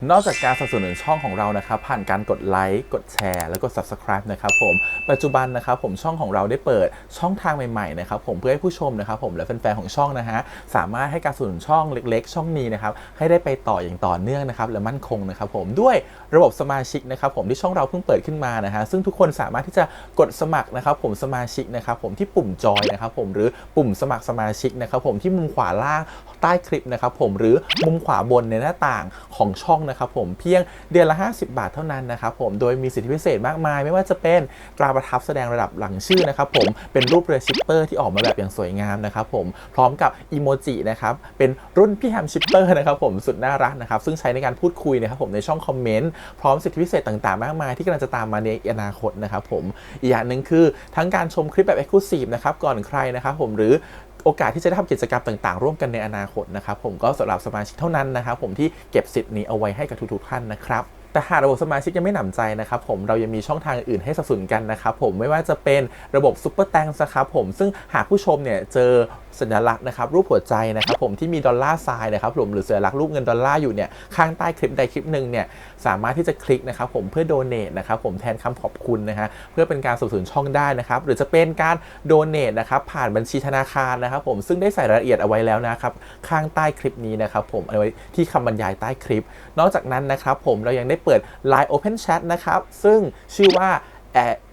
นอกจากการสนับสนุนช่องของเรานะครับผ่านการกดไลค์กดแชร์แล้วก็ Subscribe นะครับผมปัจจุบันนะครับผมช่องของเราได้เปิดช่องทางใหม่ๆนะครับผมเพื่อให้ผู้ชมนะครับผมและแฟนๆของช่องนะฮะสามารถให้การสนับสนุนช่องเล็กๆช่องนี้นะครับให้ได้ไปต่ออย่างต่อเนื่องนะครับและมั่นคงนะครับผมด้วยระบบสมาชิกนะครับผมที่ช่องเราเพิ่งเปิดขึ้นมานะฮะซึ่งทุกคนสามารถที่จะกดสมัครนะครับผมสมาชิกนะครับผมที่ปุ่มจอยนะครับผมหรือปุ่มสมัครสมาชิกนะครับผมที่มุมขวาล่างใต้คลิปนะครับผมหรือมุมขวาบนในหน้าต่างของช่องนะครับผมเพียงเดือนละ50 บาทเท่านั้นนะครับผมโดยมีสิทธิพิเศษมากมายไม่ว่าจะเป็นตราประทับแสดงระดับหลังชื่อนะครับผมเป็นรูปเรือชิปเปอร์ที่ออกมาแบบอย่างสวยงามนะครับผมพร้อมกับอีโมจินะครับเป็นรุ่นพี่แฮมชิปเปอร์นะครับผมสุดน่ารักนะครับซึ่งใช้ในการพูดคุยนะครับผมในช่องคอมเมนต์พร้อมสิทธิพิเศษต่างๆมากมายที่กำลังจะตามมาในอนาคตนะครับผมอีกอย่างหนึ่งคือทั้งการชมคลิปแบบ Exclusive นะครับก่อนใครนะครับผมหรือโอกาสที่จะได้ทำกิจกรรมต่างๆร่วมกันในอนาคตนะครับผมก็สำหรับสมาชิกเท่านั้นนะครับผมที่เก็บสิทธิ์นี้เอาไว้ให้กับทุกๆท่านนะครับแต่หากระบบสมาชิกยังไม่หนำใจนะครับผมเรายังมีช่องทางอื่นให้สนับสนุนกันนะครับผมไม่ว่าจะเป็นระบบซุปเปอร์แตงนะครับผมซึ่งหากผู้ชมเนี่ยเจอสัญลักษณ์นะครับรูปหัวใจนะครับผมที่มีดอลลาร์ไซน์นะครับผมหรือสัญลักษณ์รูปเงินดอลลาร์อยู่เนี่ยข้างใต้คลิปใดคลิปหนึ่งเนี่ยสามารถที่จะคลิกนะครับผมเพื่อโดเนทนะครับผมแทนคำขอบคุณนะฮะเพื่อเป็นการสนับสนุนช่องได้นะครับหรือจะเป็นการโดเนทนะครับผ่านบัญชีธนาคารนะครับผมซึ่งได้ใส่รายละเอียดเอาไว้แล้วนะครับข้างใต้คลิปนี้นะครับผมเอาไว้ที่คำบรรยายใต้คลิปนอกจากนั้นนะครับผมเรายังได้เปิด Line Open Chat นะครับซึ่งชื่อว่า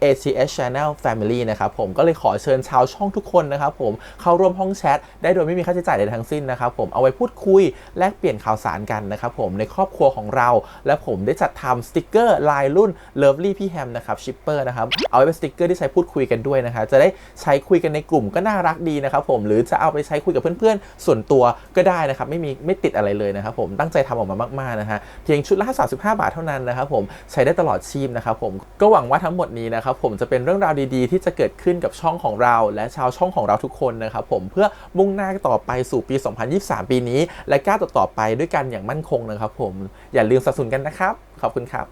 ACS Channel Family นะครับผมก็เลยขอเชิญชาวช่องทุกคนนะครับผมเข้าร่วมห้องแชทได้โดยไม่มีค่าใช้จ่ายใดทั้งสิ้นนะครับผมเอาไว้พูดคุยแลกเปลี่ยนข่าวสารกันนะครับผมในครอบครัวของเราและผมได้จัดทำสติกเกอร์ลายรุ่น Lovely พี่แฮมนะครับชิปเปอร์นะครับเอาไว้เป็นสติกเกอร์ที่ใช้พูดคุยกันด้วยนะครับจะได้ใช้คุยกันในกลุ่มก็น่ารักดีนะครับผมหรือจะเอาไปใช้คุยกับเพื่อนๆส่วนตัวก็ได้นะครับไม่ติดอะไรเลยนะครับผมตั้งใจทำออกมามากๆนะฮะเพียงชุดละ35 บาทเท่านั้นนะครับผมใช้ได้ตลอดชีพนะครับผมก็หวังว่าทั้งหมดนี้นะครับผมจะเป็นเรื่องราวดีๆที่จะเกิดขึ้นกับช่องของเราและชาวช่องของเราทุกคนนะครับผมเพื่อมุ่งหน้าต่อไปสู่ปี 2023 ปีนี้และก้าวต่อไปด้วยกันอย่างมั่นคงนะครับผมอย่าลืมสนับสนุนกันนะครับขอบคุณครับ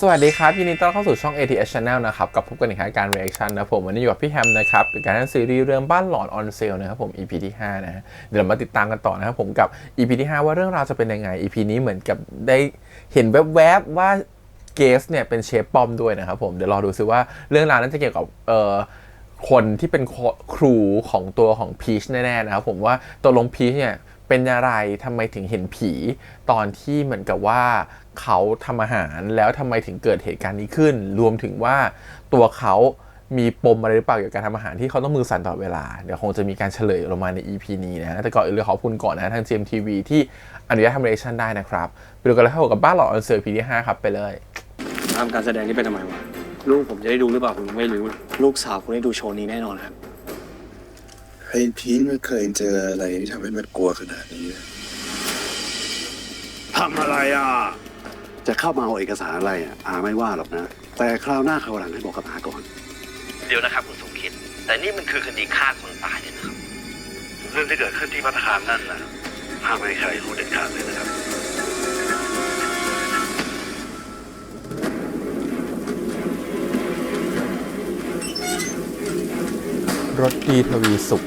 สวัสดีครับยินดีต้อนรับเข้าสู่ช่อง ATS Channel นะครับกับพบกันอีกครั้งการ reaction นะผมวันนี้อยู่กับพี่แฮมนะครับกับการซีรีส์เรื่องบ้านหลอน on sale นะครับผม EP ที่5นะเดี๋ยวเรามาติดตามกันต่อนะครับผมกับ EP ที่5ว่าเรื่องราวจะเป็นยังไง EP นี้เหมือนกับได้เห็นแวบๆว่าเกสเนี่ยเป็นเชฟปอมด้วยนะครับผมเดี๋ยวรอดูซิว่าเรื่องราวนั้นจะเกี่ยวกับคนที่เป็นครูของตัวของพีชแน่ๆนะครับผมว่าตัวลงพีชเนี่ยเป็นอะไรทำไมถึงเห็นผีตอนที่เหมือนกับว่าเขาทำอาหารแล้วทำไมถึงเกิดเหตุการณ์นี้ขึ้นรวมถึงว่าตัวเขามีปมอะไรหรือเปล่าเกี่ยวกับการทำอาหารที่เขาต้องมือสั่นตลอดเวลาเดี๋ยวคงจะมีการเฉลยลงมาใน EP นี้นะแต่ก่อนอื่นเลยขอบคุณก่อนนะทาง GMTV ที่อนุญาตทำเรีแอคชั่นได้นะครับไปดูกันเลยครับกับบ้านหลอนออนเซอร์ EP ที่5ครับไปเลยทำการแสดงนี่เป็นทำไมวะลูกผมจะได้ดูหรือเปล่าผมไม่รู้ลูกสาวคุณได้ดูโชว์นี้แน่นอนครับไอ้พีทไม่เคยเจออะไรที่ทำให้มันกลัวขนาดนี้ทำอะไรอ่ะจะเข้ามาเอาเอกสารอะไรอ่ะอาไม่ว่าหรอกนะแต่คราวหน้าคราวหลังให้บอกกับอาก่อนเดี๋ยวนะครับคุณสมคิดแต่นี่มันคือคดีฆ่าคนตายเนี่ยนะครับเรื่องที่เกิดขึ้นที่พัฒคารนั่นนะห้ามให้ใครรู้เด็ดขาดเลยนะครับรถดีทวีสุข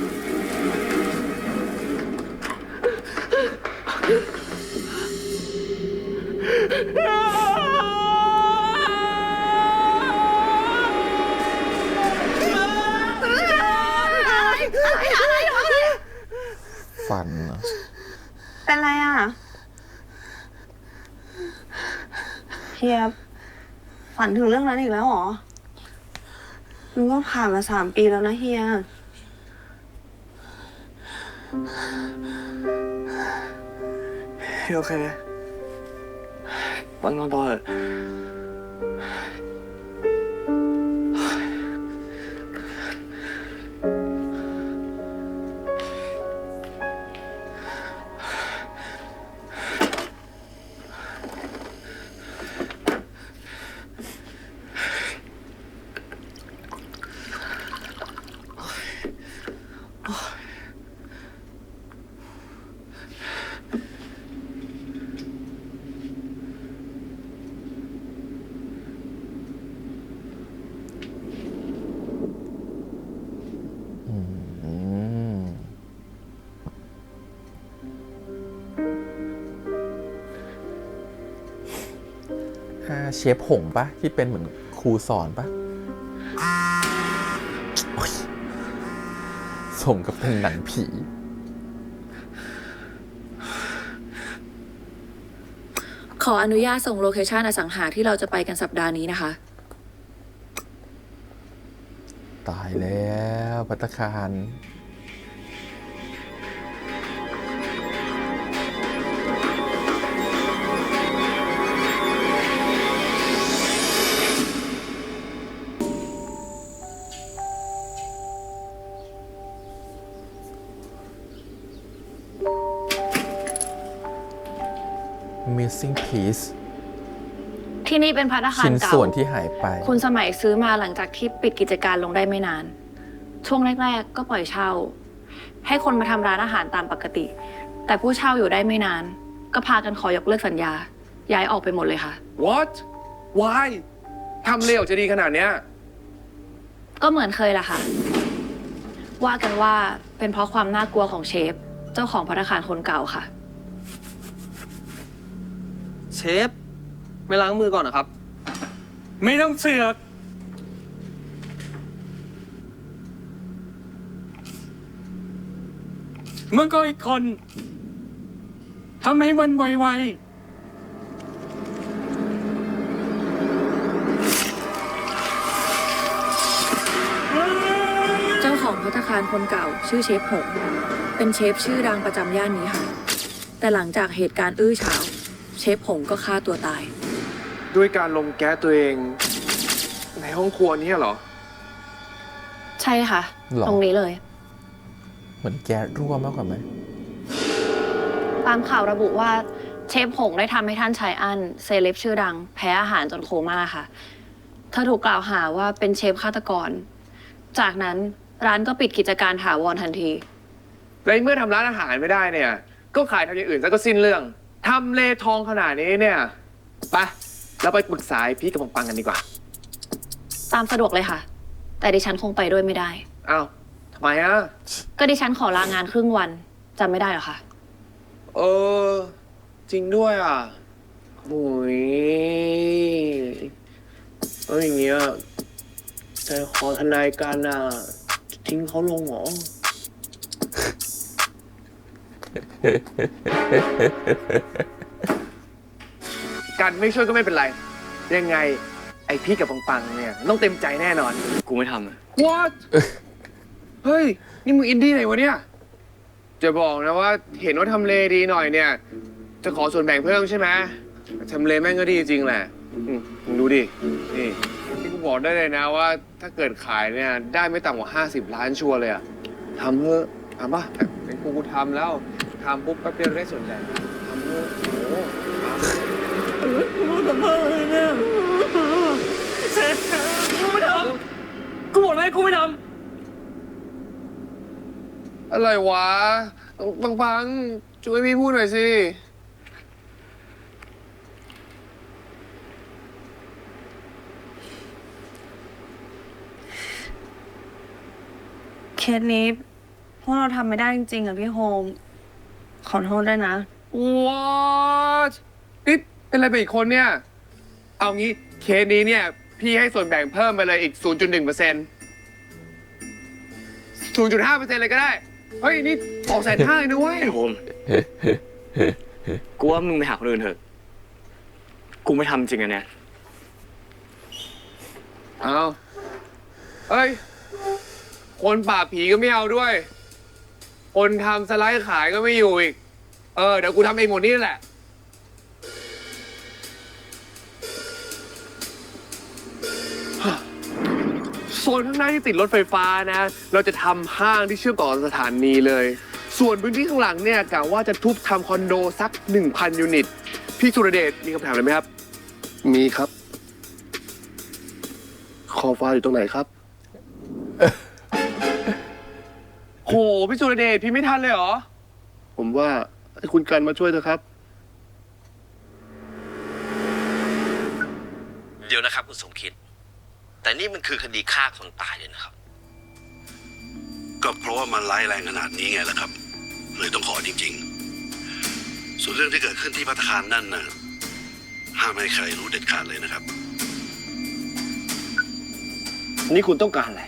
ฝันเป็นไรอ่ะเฮียฝันถึงเรื่องนั้นอีกแล้วเหรอมันก็ผ่านมา3 ปีแล้วนะเฮียโอเควันนอนต่อเถอะ เชฟหงปะที่เป็นเหมือนครูสอนปะโอ๊ยสมกับเป็นหนังผี ขออนุญาตส่งโลเคชันอสังหาที่เราจะไปกันสัปดาห์นี้นะคะ ตายแล้วภัตตาคาร missing piece ที่นี่เป็นภัตตาคาร ชิ้น เก่า ส่วนที่หายไป คุณสมัยซื้อมาหลังจากที่ปิดกิจการลงได้ไม่นาน ช่วงแรกๆก็ปล่อยเช่า ให้คนมาทำร้านอาหารตามปกติ แต่ผู้เช่าอยู่ได้ไม่นาน ก็พากันขอยกเลิกสัญญา ย้ายออกไปหมดเลยค่ะ What Why ทำเลวจะดีขนาดเนี้ย ก็เหมือนเคยละค่ะ ว่ากันว่าเป็นเพราะความน่ากลัวของเชฟ เจ้าของภัตตาคารคนเก่าค่ะ เชฟ ไม่ล้างมือก่อนนะครับ ไม่ต้องเสือกเมื่อก็อีกคนทำให้มันไวๆ เจ้าของภัตตาคารคนเก่า ชื่อเชฟหง เป็นเชฟชื่อดังประจำย่านนี้ค่ะ แต่หลังจากเหตุการณ์อื้อฉาวเชฟหงก็ฆ่าตัวตาย ด้วยการลงแก๊สตัวเอง ในห้องครัวนี้เหรอ ใช่ค่ะ หรอ ตรงนี้เลย เหมือนแก๊สรั่วมากกว่าไหม ตามข่าวระบุว่าเชฟหงได้ทำให้ท่านชายอั้นเซเลบชื่อดัง แพ้อาหารจนโคม่าค่ะ เธอถูกกล่าวหาว่าเป็นเชฟฆาตกร จากนั้นร้านก็ปิดกิจการถาวรทันที แล้วเมื่อทำร้านอาหารไม่ได้เนี่ย ก็ขายทำอย่างอื่นซะก็สิ้นเรื่องทำเลทองขนาดนี้เนี่ยไปเราไปปรึกษาพี่กับปังกันดีกว่า ตามสะดวกเลยค่ะ แต่ดิฉันคงไปด้วยไม่ได้ อ้าวทำไมอ่ะ ก็ดิฉันขอลางานครึ่งวันจำไม่ได้เหรอคะ เออ จริงด้วยอ่ะโอ้ยอย่างเงี้ยแต่ขอทนายกันอ่ะ ทิ้งเขาลงเหรอ กันไม่ช่วยก็ไม่เป็นไร ยังไง ไอพี่กับปังเนี่ยต้องเต็มใจแน่นอน กูไม่ทำอะ What เฮ้ย นี่มึงอินดี้ไหนวะเนี่ย จะบอกนะว่าเห็นว่าทำเลดีหน่อยเนี่ย จะขอส่วนแบ่งเพิ่มใช่ไหมทำเลแม่งก็ดีจริงแหละมึงดูดิ นี่ที่กูบอกได้เลยนะว่าถ้าเกิดขายเนี่ย ได้ไม่ต่ำกว่า50 ล้านชัวร์เลยอะทำเถอะทำป่ะเป็นกูทำแล้วทำปุ๊บแป๊บเดียวได้ส่วนแบ่งทำเถอะโอ้กูบอกแล้วกูไม่ท อะไรวะ ปังช่วยพี่พูดหน่อยสิ เคสนี้พวกเราทำไม่ได้จริงๆอะพี่โฮม ขอโทษด้วยนะ What นี่เป็นอะไรไปอีกคนเนี่ย เอางี้เคสนี้เนี่ย พี่ให้ส่วนแบ่งเพิ่มไปเลยอีก 0.1% 0.5% เลยก็ได้ เฮ้ย นี่250,000เลยนะเว้ย ำไอ้โฮม กูว่ามึงไปหาคนอื่นเถอะ กูไม่ทำจริงอันเนี้ย เอาเฮ้ย คนปราบผีก็ไม่เอาด้วย คนทำสไลด์ขายก็ไม่อยู่อีก เดี๋ยวกูทำเองหมดนี่แหละ โซนข้างหน้าที่ติดรถไฟฟ้านะ เราจะทำห้างที่เชื่อมต่อสถานีเลย ส่วนพื้นที่ข้างหลังเนี่ยกะว่าจะทุบทำคอนโดสัก 1,000 ยูนิต พี่สุรเดชมีคำถามอะไรไหมครับ มีครับ คอฟ้าอยู่ตรงไหนครับ โห พี่สุรเดชพี่ไม่ทันเลยเหรอ ผมว่าให้คุณกันมาช่วยเถอะครับ เดี๋ยวนะครับคุณสมคิด แต่นี่มันคือคดีฆ่าคนตายเลยนะครับ ก็เพราะว่ามันร้ายแรงขนาดนี้ไงล่ะครับ เลยต้องขอจริงๆ ส่วนเรื่องที่เกิดขึ้นที่ภัตตาคารนั่นน่ะ ห้ามให้ใครรู้เด็ดขาดเลยนะครับ นี่คุณต้องการอะไร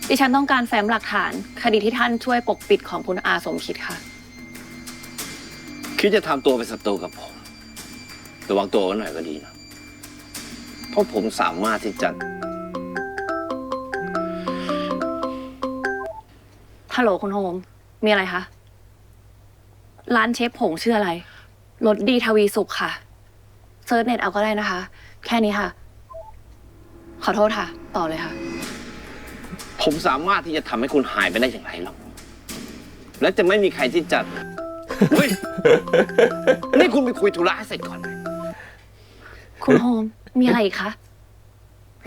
ดิฉันต้องการแฟ้มหลักฐาน คดีที่ท่านช่วยปกปิดของคุณอาสมคิดค่ะ คิดจะทำตัวเป็นศัตรูกับผมระวังตัวกันหน่อยก็ดีนะ เพราะผมสามารถที่จะ ฮัลโหลคุณโฮม มีอะไรคะ ร้านเชฟผงชื่ออะไร รสดีทวีสุขค่ะ เซิร์ชเน็ตเอาก็ได้นะคะ แค่นี้ค่ะ ขอโทษค่ะ ต่อเลยค่ะ ผมสามารถที่จะทำให้คุณหายไปได้อย่างไรหรอก และจะไม่มีใครที่จะ เฮ้ย นี่คุณไปคุยธุระให้เสร็จก่อนไหม คุณโฮม มีอะไรอีกคะ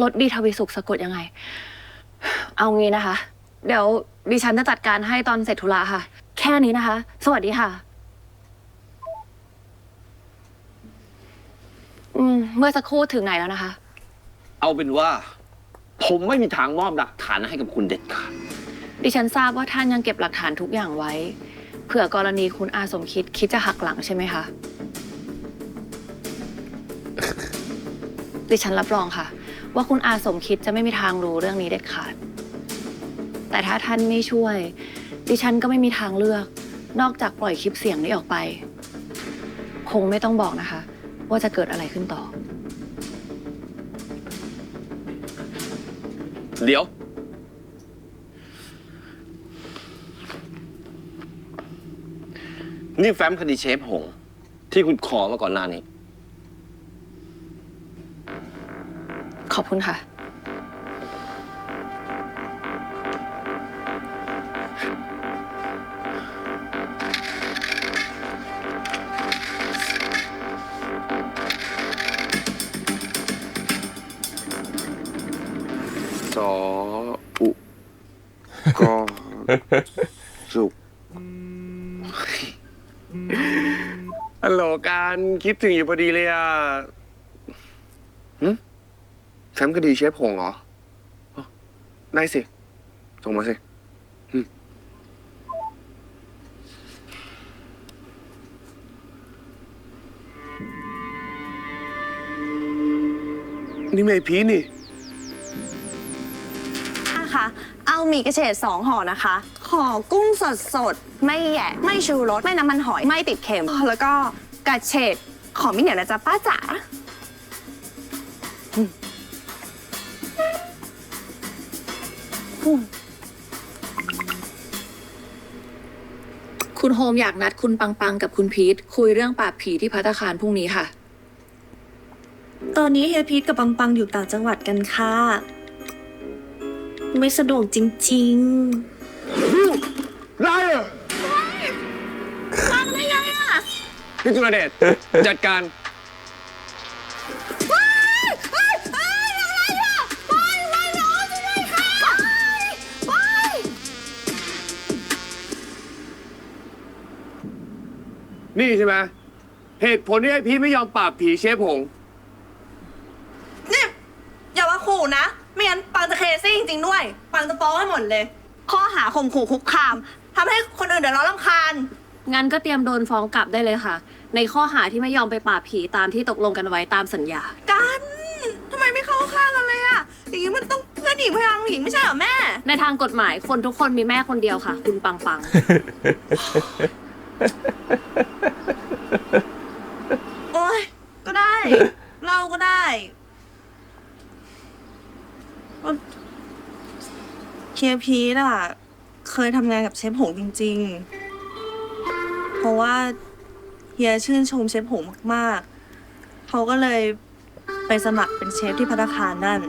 รสดีทวีสุขสะกดยังไง เอางี้นะคะ เดี๋ยวดิฉันจะจัดการให้ตอนเสร็จธุระค่ะ แค่นี้นะคะ สวัสดีค่ะ เมื่อสักครู่ถึงไหนแล้วนะคะ เอาเป็นว่า ผมไม่มีทางมอบหลักฐานให้กับคุณเด็ดขาด ดิฉันทราบว่าท่านยังเก็บหลักฐานทุกอย่างไว้ เผื่อกรณีคุณอาสมคิดจะหักหลังใช่ไหมคะ ดิฉันรับรองค่ะ ว่าคุณอาสมคิดจะไม่มีทางรู้เรื่องนี้เด็ดขาด แต่ถ้าท่านไม่ช่วย ดิฉันก็ไม่มีทางเลือก นอกจากปล่อยคลิปเสียงนี้ออกไป คงไม่ต้องบอกนะคะ ว่าจะเกิดอะไรขึ้นต่อ เดี๋ยว นี่แฟ้มคดีเชฟหง ที่คุณขอมาก่อนหน้านี้ ขอบคุณค่ะ สออุกอสุฮัลโหลการคิดถึงอยู่พอดีเลยอ่ะแฟ้มคดีเชฟหงเหรอได้สิ ส่งมาสินี่ไม่พีนี่ นะคะเอาหมี่กระเฉด2 ห่อนะคะ ขอกุ้งสดๆ ไม่แหยะไม่ชูรส ไม่น้ำมันหอย ไม่ติดเค็ม แล้วก็กระเฉดขอไม่เหนียวนะจ๊ะป้าจ๋า คุณโฮมอยากนัดคุณปังกับคุณพีทคุยเรื่องปราบผีที่ภัตตาคารพรุ่งนี้ค่ะ ตอนนี้เฮียพีทกับปังอยู่ต่างจังหวัดกันค่ะ ไม่สะดวกจริง ได้เหรอพี่จุลเดชจัดการ นี่ใช่ไหมเหตุผลที่ไอ้พี่ไม่ยอมปราบผีเชฟหง นี่อย่ามาขู่นะ ไม่งั้นปังจะเคซี่จริงๆด้วย ปังจะฟ้องให้หมดเลย ข้อหาข่มขู่คุกคามทำให้คนอื่นเดือดร้อนรำคาญ งั้นก็เตรียมโดนฟ้องกลับได้เลยค่ะ ในข้อหาที่ไม่ยอมไปปราบผีตามที่ตกลงกันไว้ตามสัญญา กันทำไมไม่เข้าข้างกันเลยอะอย่างนี้มันต้องเพื่อนหญิงพลังหญิงไม่ใช่เหรอแม่ ในทางกฎหมายคนทุกคนมีแม่คนเดียวค่ะ คุณปัง โอ้ยก็ได้ เราก็ได้เฮียพีทอะเคยทำงานกับเชฟหงจริงๆ เพราะว่าเฮียชื่นชมเชฟหงมากๆ เขาก็เลยไปสมัครเป็นเชฟที่ภัตตาคารนั่น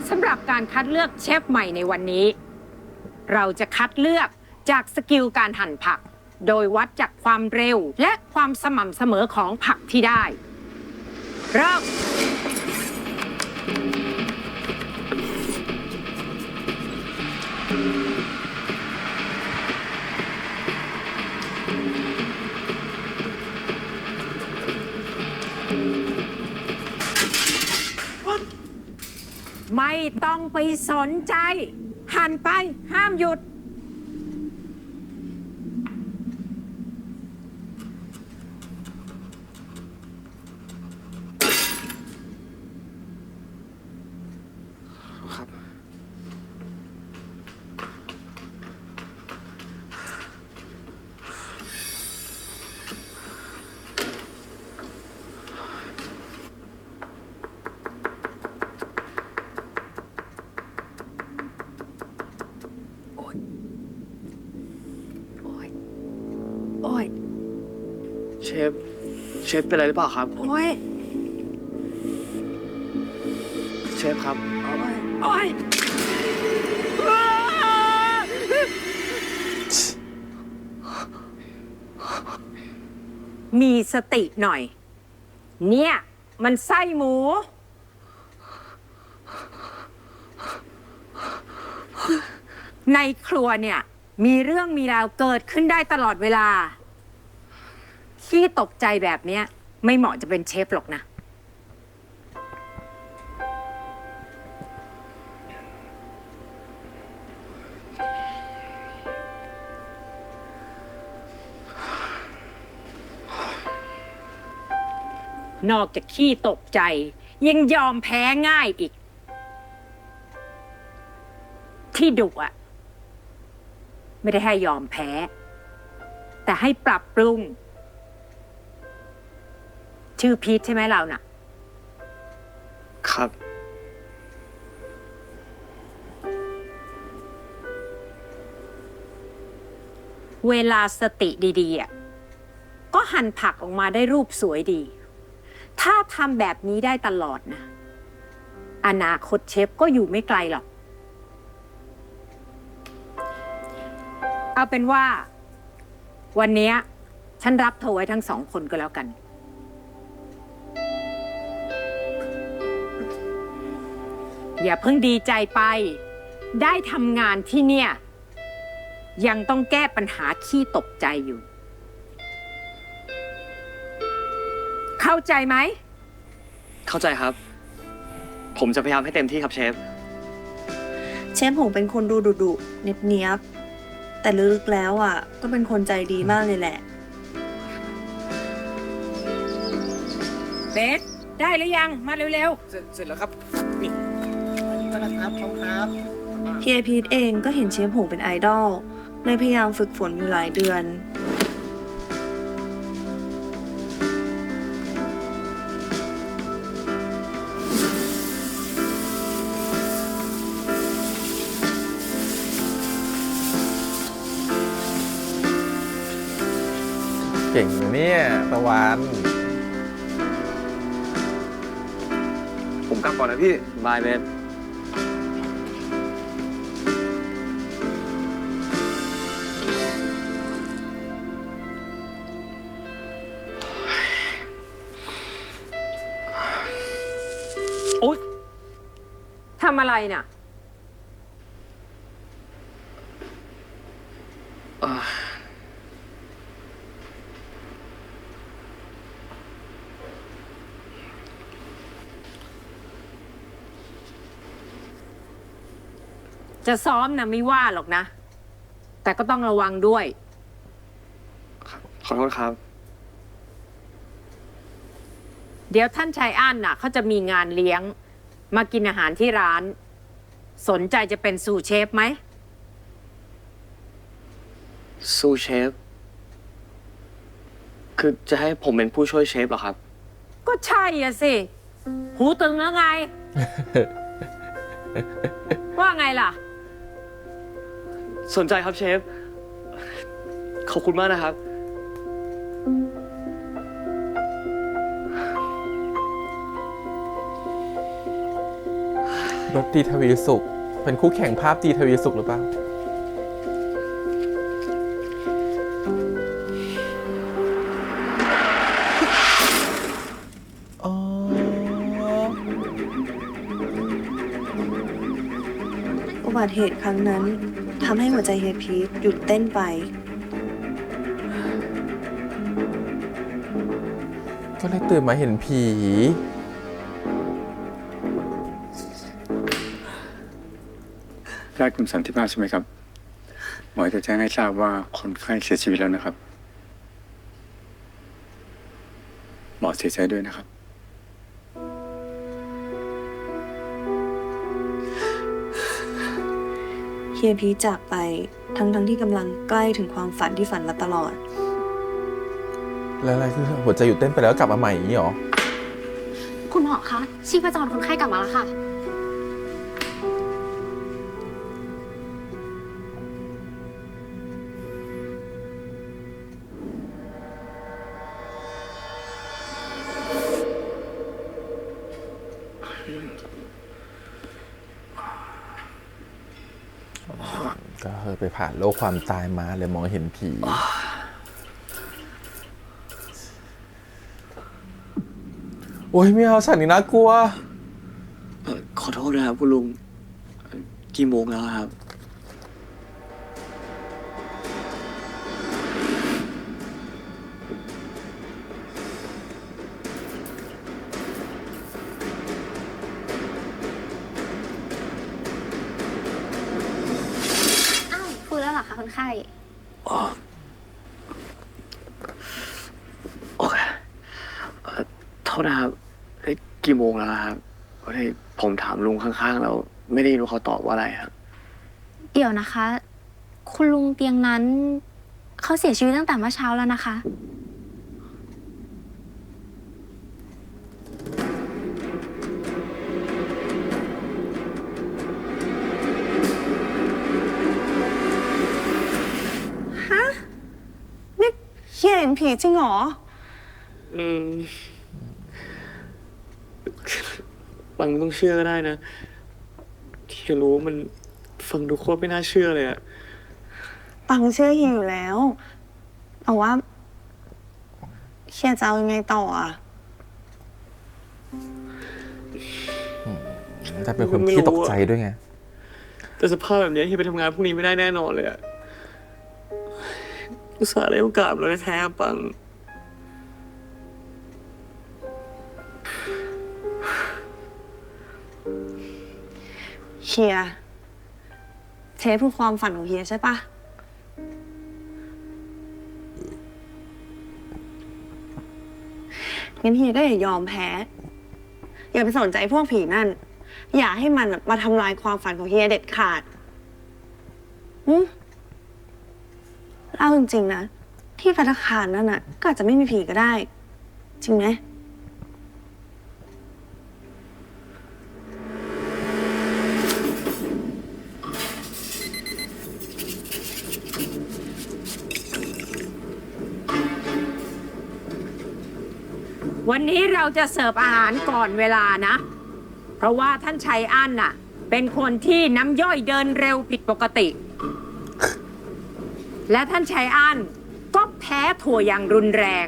สำหรับการคัดเลือกเชฟใหม่ในวันนี้ เราจะคัดเลือกจากสกิลการหั่นผัก โดยวัดจากความเร็วและความสม่ำเสมอของผักที่ได้ เริ่ม ไม่ต้องไปสนใจ หั่นไปห้ามหยุด น เชฟเป็นอะไรหรือเปล่าครับ โอ้ย เชฟครับ โอ้ยมีสติหน่อย เนี่ย มันไส้หมู ในครัวเนี่ย มีเรื่องมีราวเกิดขึ้นได้ตลอดเวลา ขี้ตกใจแบบเนี้ย ไม่เหมาะจะเป็นเชฟหรอกนะ นอกจากขี้ตกใจ ยังยอมแพ้ง่ายอีก ที่ดุอ่ะ ไม่ได้ให้ยอมแพ้ แต่ให้ปรับปรุง ชื่อพีทใช่ไหมเราน่ะ ครับ เวลาสติดีๆอ่ะก็หั่นผักออกมาได้รูปสวยดี ถ้าทำแบบนี้ได้ตลอดนะ อนาคตเชฟก็อยู่ไม่ไกลหรอก เอาเป็นว่า วันเนี้ยฉันรับเธอไว้ทั้ง2 คนก็แล้วกัน อย่าเพิ่งดีใจไป ได้ทำงานที่เนี่ย ยังต้องแก้ปัญหาขี้ตกใจอยู่ เข้าใจไหม เข้าใจครับ ผมจะพยายามให้เต็มที่ครับเชฟ เชฟหงเป็นคนดูดุๆเนียบๆแต่ลึกๆแล้วอ่ะ ก็เป็นคนใจดีมากเลยแหละ เบสได้หรือยัง มาเร็ว เสร็จแล้วครับ นี่อันนี้ก็นะครับขอบคุณครับ เฮียพีทเองก็เห็นเชฟหงเป็นไอดอลเลยพยายามฝึกฝนอยู่หลายเดือน เก่งนะเนี่ยตะวัน ผมกลับก่อนนะพี่ บายเบส ๆ โอ๊ยทำอะไรน่ะ จะซ้อมนะไม่ว่าหรอกนะ แต่ก็ต้องระวังด้วย ขอโทษครับ เดี๋ยวท่านชายอ้านน่ะเขาจะมีงานเลี้ยง มากินอาหารที่ร้าน สนใจจะเป็นซูเชฟไหม สู้เชฟ คือจะให้ผมเป็นผู้ช่วยเชฟเหรอครับ ก็ใช่อะสิ หูตึงแล้วไง ว่าไงล่ะ สนใจครับเชฟ ขอบคุณมากนะครับ รถดีทวีสุข เป็นคู่แข่งภาพดีทวีสุขหรือเปล่า อ๋อ อุบัติเหตุครั้งนั้นทำให้หัวใจเฮียพีทหยุดเต้นไป ก็เลยตื่นมาเห็นผี ญาติคุณสันติภาพใช่ไหมครับ หมอจะแจ้งให้ทราบว่าคนไข้เสียชีวิตแล้วนะครับ หมอเสียใจด้วยนะครับ เฮียพีทจากไปทั้งที่กำลังใกล้ถึงความฝันที่ฝันมาตลอด แล้วอะไรคือหัวใจหยุดเต้นไปแล้วกลับมาใหม่อย่างนี้หรอ คุณหมอคะ ชีพจรคนไข้กลับมาแล้วค่ะ ก็เคยไปผ่านโลกความตายมาเลยมองเห็นผีโอ้ยไม่เอาฉากนี้น่ากลัว ขอโทษนะครับคุณลุงกี่โมงแล้วครับ อ้าวฟื้นแล้วเหรอคะคนไข้ โอเคโทษนะครับกี่โมงแล้วครับพอดีผมถามลุงข้างๆแล้วไม่ได้รู้เขาตอบว่าอะไรครับ เดี๋ยวนะคะ คุณลุงเตียงนั้น เขาเสียชีวิตตั้งแต่เมื่อเช้าแล้วนะคะ นี่เฮียเห็นผีจริงเหรอ บางไม่ต้องเชื่อก็ได้นะ ที่รู้มันฟังดูโคตรไม่น่าเชื่อเลยอะ ปังเชื่อเฮียอยู่แล้วแต่ว่าเฮียจะเอายังไงต่ออ่ะ แต่เป็นคนที่ตกใจด้วยไง แต่สภาพแบบนี้เฮียไปทำงานพรุ่งนี้ไม่ได้แน่นอนเลยอะอุตส่าห์ได้โอกาสแล้วแท้ๆปัง เฮียเชฟคือความฝันของเฮียใช่ปะงั้นเฮียก็อย่ายอมแพ้ อย่าไปสนใจพวกผีนั่น อย่าให้มันมาทำลายความฝันของเฮียเด็ดขาดเล่าจริงๆนะ ที่ธนาคารนั่นน่ะ ก็อาจจะไม่มีผีก็ได้ จริงไหม วันนี้เราจะเสิร์ฟอาหารก่อนเวลานะ เพราะว่าท่านชัยอั้นน่ะ เป็นคนที่น้ำย่อยเดินเร็วผิดปกติ และท่านชัยอั้นก็แพ้ถั่วอย่างรุนแรง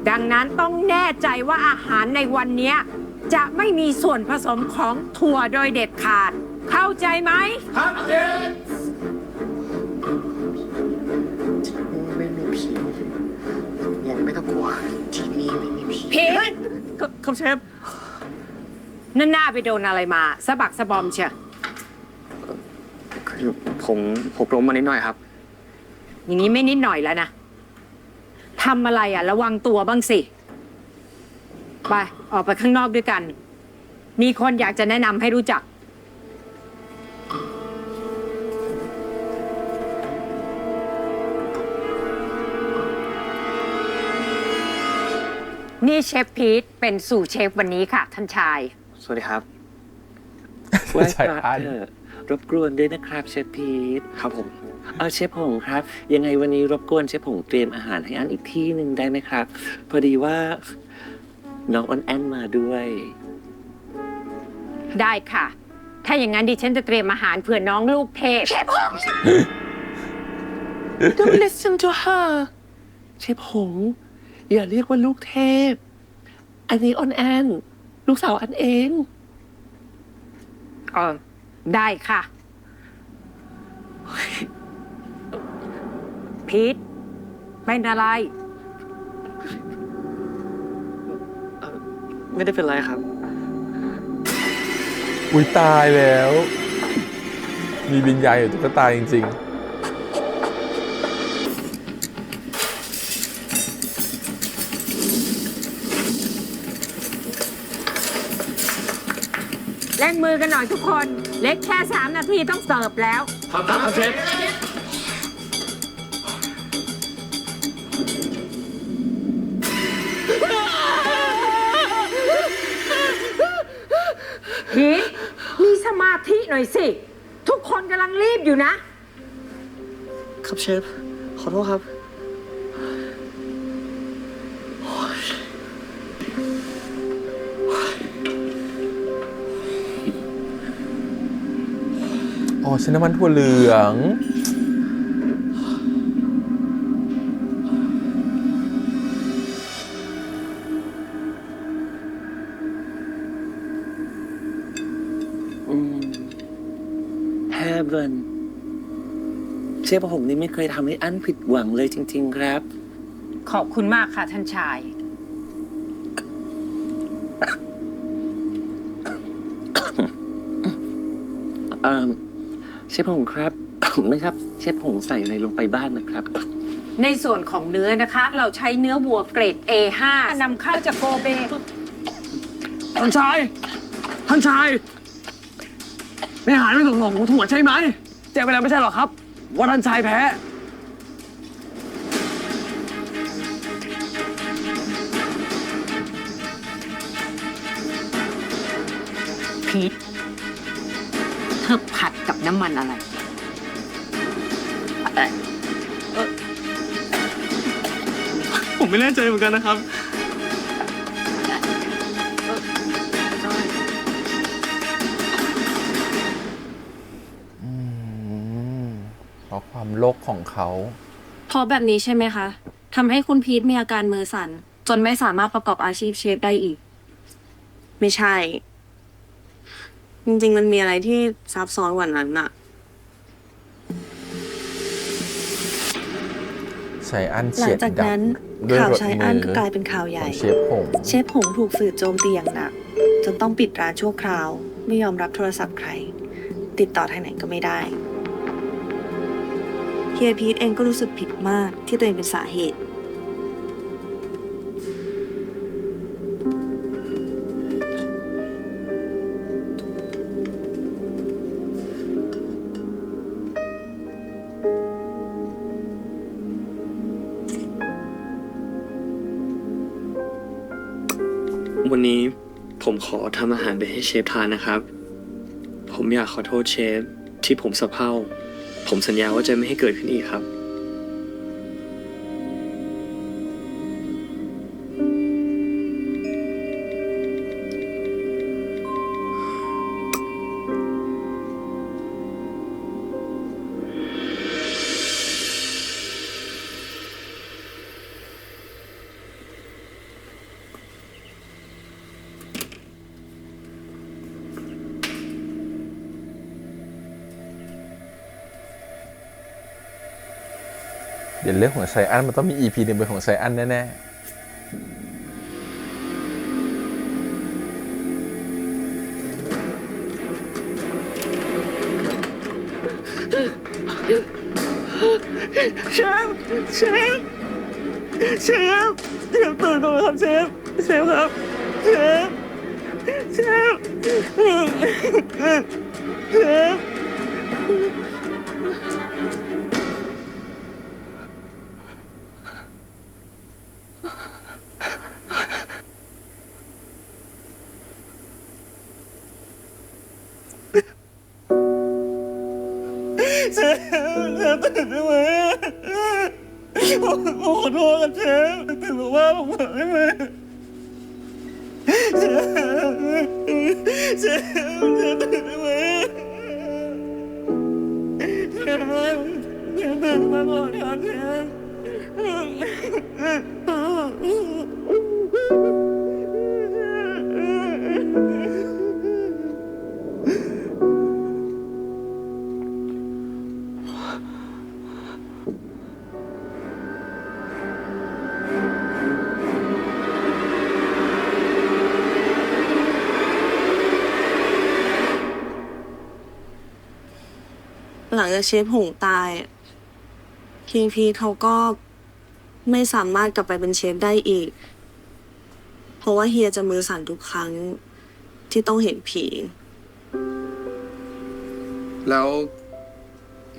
ดังนั้นต้องแน่ใจว่าอาหารในวันนี้จะไม่มีส่วนผสมของถั่วโดยเด็ดขาด เข้าใจไหม ไม่มีผียังไม่ต้องกลัวที่นี่ไม่มีผี ผีครับเชฟนั่นหน้าไปโดนอะไรมาสะบักสะบอมเชียว คือผมหกล้มมานิดหน่อยครับ อย่างนี้ไม่นิดหน่อยแล้วนะทำอะไรอ่ะระวังตัวบ้างสิ ไปออกไปข้างนอกด้วยกัน มีคนอยากจะแนะนำให้รู้จัก นี่เชฟพีทเป็นสู่เชฟวันนี้ค่ะ ท่านชาย สวัสดีครับ ใช่อัน รบกวนด้วยนะครับเชฟพีท ครับผม เชฟหงครับ ยังไงวันนี้รบกวนเชฟหงเตรียมอาหารให้อันอีกที่หนึ่งได้ไหมครับ พอดีว่าน้องออนแอนมาด้วย ได้ค่ะ ถ้าอย่างนั้นดิฉันจะเตรียมอาหารเผื่อน้องลูกเทพ Don't listen to her เชฟหงอย่าเรียกว่าลูกเทพ อันนี้ออนแอนลูกสาวอันเอง ได้ค่ะ พีทเป็นอะไร ไม่ได้เป็นไรครับ อุ้ยตายแล้ว มีวิญญาณอยู่ตุ๊กตาจริง เล่นมือกันหน่อยทุกคน เล็กแค่ 3 นาทีต้องเสิร์ฟแล้ว ครับเชฟ พีทมีสมาธิหน่อยสิ ทุกคนกำลังรีบอยู่นะ ครับเชฟ ขอโทษครับ อ๋อใช้น้ำมันถั่วเหลือง แฮเบิร์นเชฟผมนี่ไม่เคยทำให้อันผิดหวังเลยจริง ๆ ครับ ขอบคุณมากค่ะท่านชาย เชฟผมครับ ไม่ครับเชฟผมใส่อะไรลงไปบ้างนะครับ ในส่วนของเนื้อนะคะ เราใช้เนื้อวัวเกรด A5 นำเข้าจากโกเบ ท่านชาย ท่านชายไม่หายไม่ถูกหลงถั่วใช่ไหมแจ้งไปแล้วไม่ใช่หรอครับ ว่าท่านชายแพ้ พีทเธอผัดกับน้ำมันอะไร ผมไม่แน่ใจเหมือนกันนะครับ เพราะความโลภของเขา เพราะแบบนี้ใช่ไหมคะทำให้คุณพีทมีอาการมือสั่น จนไม่สามารถประกอบอาชีพเชฟได้อีก ไม่ใช่ จริงๆมันมีอะไรที่ซับซ้อนกว่านั้นอะ ใช้อัน หลั เฉี ง ยด จาก ดั นั้น บด้วย ข่าว รถ ใช้ มื อัน อ ก็กลายเป็นข่าวให ขอ ญ่ งเชฟผง เชฟผงถูกสื่อโจมตีอย่างหนัก จนต้องปิดร้านชั่วคราว ไม่ยอมรับโทรศัพท์ใคร ติดต่อทางไหนก็ไม่ได้เฮียพีทเองก็รู้สึกผิดมากที่ตัวเองเป็นสาเหตุ วันนี้ผมขอทำอาหารไปให้เชฟทานนะครับ ผมอยากขอโทษเชฟที่ผมสะเพร่าผมสัญญาว่าจะไม่ให้เกิดขึ้นอีกครับ เดี๋ยวเรื่องของไซอันมันต้องมี EP หนึ่งเป็นของไซอันแน่ๆ เชฟตื่นก่อนครับเชฟครับเชฟ เชฟตื่นได้ไหมผมขอโทษครับเชฟตื่นมาว่าผมหน่อยได้ไหมเชฟตื่นได้ไหมเชฟตื่นมาก่อนครับเชฟ หลังจากเชฟหงตายคิงพีเขาก็ไม่สามารถกลับไปเป็นเชฟได้อีก เพราะว่าเฮียจะมือสั่นทุกครั้งที่ต้องเห็นผี แล้ว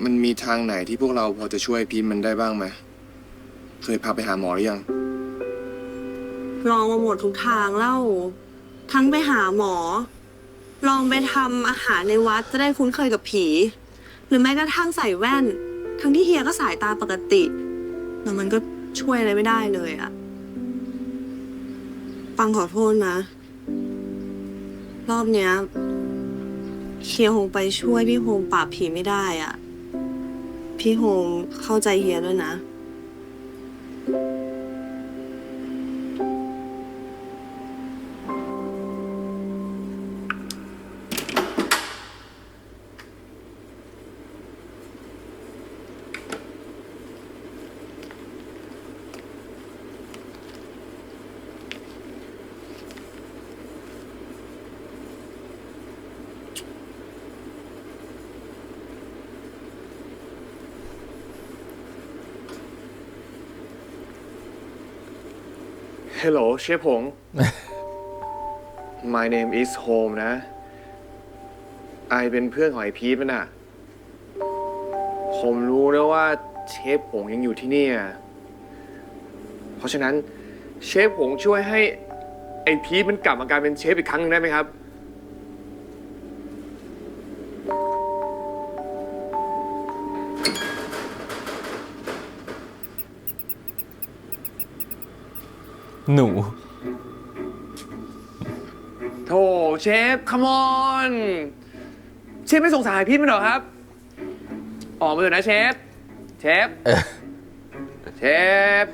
มันมีทางไหนที่พวกเราพอจะช่วยพีทมันได้บ้างไหมเคยพาไปหาหมอหรือยัง ลองมาหมดทุกทางแล้ว ทั้งไปหาหมอ ลองไปทำอาหารในวัดจะได้คุ้นเคยกับผี หรือแม้กระทั่งใส่แว่น ทั้งที่เฮียก็สายตาปกติแต่มันก็ช่วยอะไรไม่ได้เลยอะปังขอโทษนะ รอบเนี้ย เฮียโฮมไปช่วยพี่โฮมปราบผีไม่ได้อ่ะ พี่โฮมเข้าใจเฮียด้วยนะ Hello เชฟหง My name is Home นะ ไอเป็นเพื่อนของไอพีทมันอ่ะ ผมรู้แล้วว่าเชฟหงยังอยู่ที่นี่อะเพราะฉะนั้นเชฟหงช่วยให้ไอพีทมันกลับมากลายเป็นเชฟอีกครั้งหนึ่งได้ไหมครับ หนู โธ่เชฟ come on เชฟไม่สงสารพี่มันเหรอครับ ออกมาเถอะนะเชฟ เชฟ เชฟ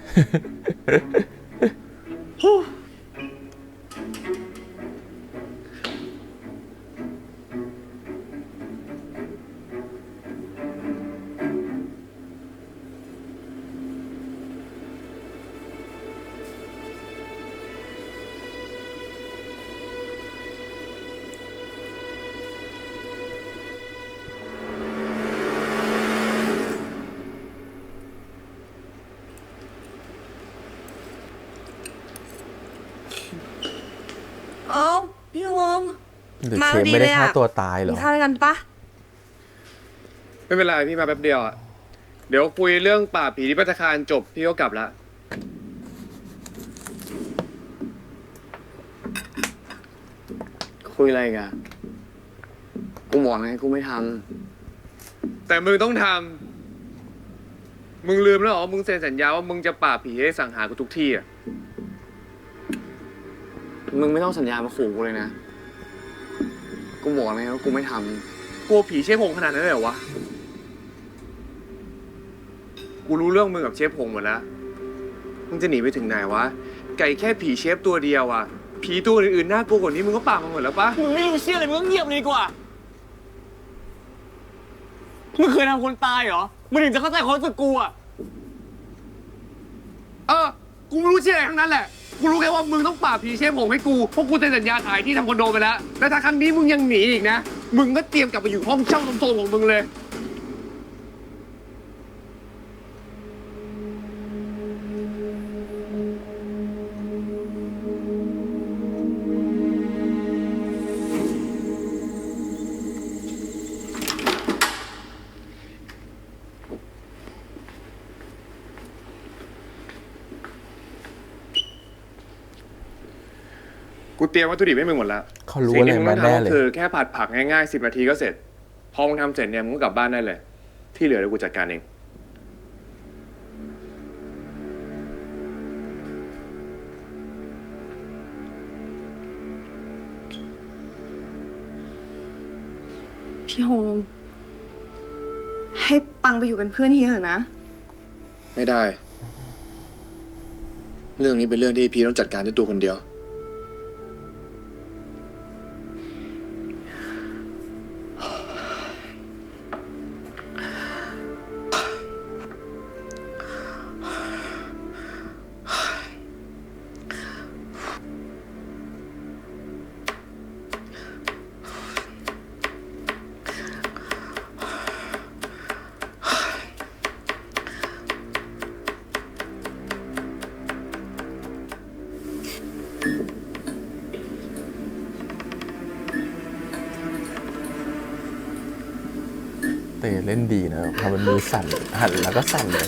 เอ้าพี่โฮม หรือเชฟไม่ได้ฆ่าตัวตายเหร กิ อ นข้าวด้วยกันปะ ไม่เป็นไรพี่มาแป๊บเดียวอ่ะ เดี๋ยวคุยเรื่องป่าบผีที่พัตตาคารจบพี่ก็กลับละ คุยอะไรกันกูบอกไงกูไม่ท แต่มึงต้องทำ มึงลืมแล้วเหรอ มึงเซ็นสัญญาว่ามึงจะป่าบผีให้สังหารกูทุกที่อ่ะ ำมึงไม่ต้องสัญญามาขู่กูเลยนะ กูบอกไงว่ากูไม่ท กลัวผีเชฟหงขนาดนั้นเลยเหรอวะ กูรู้เรื่องมึงกับเชฟหงหมดแล้ว มึงจะหนีไปถึงไหนวะ ไก่แค่ผีเชฟตัวเดียวอ่ะ ผีตัวอื่นๆน่ากลัวกว่านี้มึงก็ป่าบมาหมดแล้วปะ ำมึงไม่รู้เชื่ออะไรมึงก็เงียบเลยดีกว่า มึงเคยทำคนตายเหรอ มึงถึงจะเข้าใจความรู้สึกกูอะ กูไม่รู้เชื่ออะไรทั้งนั้นแหละ กูรู้แค่ว่ามึงต้องป่าบผีเชฟหงให้กูเพราะกูเซ็นสัญญาถ่ายที่ทำคอนโดไปแล้ว แล้วถ้าครั้งนี้มึงยังหนีอีกนะ มึงก็เตรียมกลับไปอยู่ห้องเช่าโซมๆของมึงเลย กูเตรียมวัตถุดิบให้มึงหมดแล้ว เขารู้อะไรมาแน่เลย คือแค่ผัดผักง่ายๆ10 นาทีก็เสร็จ พอมึงทำเสร็จเนี่ยมึงก็กลับบ้านได้เลย ที่เหลือเดี๋ยวกูจัดการเอง พี่โฮมให้ปังไปอยู่เป็นเพื่อนเฮียเถอะนะ ไม่ได้ เรื่องนี้เป็นเรื่องที่พีต้องจัดการด้วยตัวคนเดียว เตเล่นดีนะพอมันมือสั่นหันแล้วก็สั่นเลย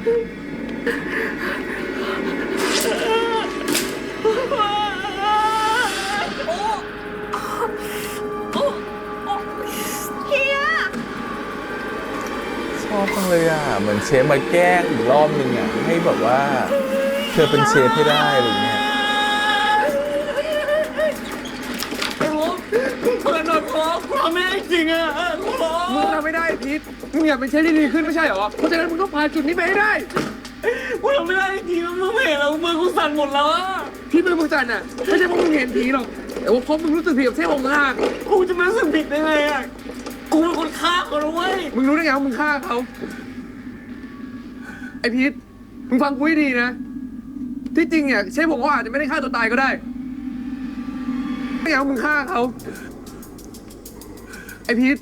ชอบจังเลยอ่ะ เหมือนเชฟมาแกล้งอีกรอบนึงอ่ะ ให้แบบว่าเธอเป็นเชฟให้ได้อะไรอย่างเงี้ย มึงทำไม่ได้พีทมึงอยากเป็นเชฟที่ดีขึ้นไม่ใช่เหรอ เพราะฉะนั้นมึงต้องผ่านจุดนี้ไปให้ได้กูทำไม่ได้จริงๆมึงไม่เห็นหรอกมือกูสั่นหมดแล้วอะที่มือมึงสั่นอ่ะไม่ใช่เพราะมึงเห็นผีหรอกแต่ว่าเพราะมึงรู้สึกผิดกับเชฟองค์ห้ากูจะไม่รู้สึกผิดได้ไงอ่ะกูเป็นคนฆ่าเขาด้วย มึงรู้ได้ไงว่ามึงฆ่าเขาไอพีทมึงฟังกูให้ดีนะ ที่จริงเนี่ยเชฟผมก็อาจจะไม่ได้ฆ่าตัวตายก็ได้ไม่ไงว่ามึงฆ่าเขาไอพีท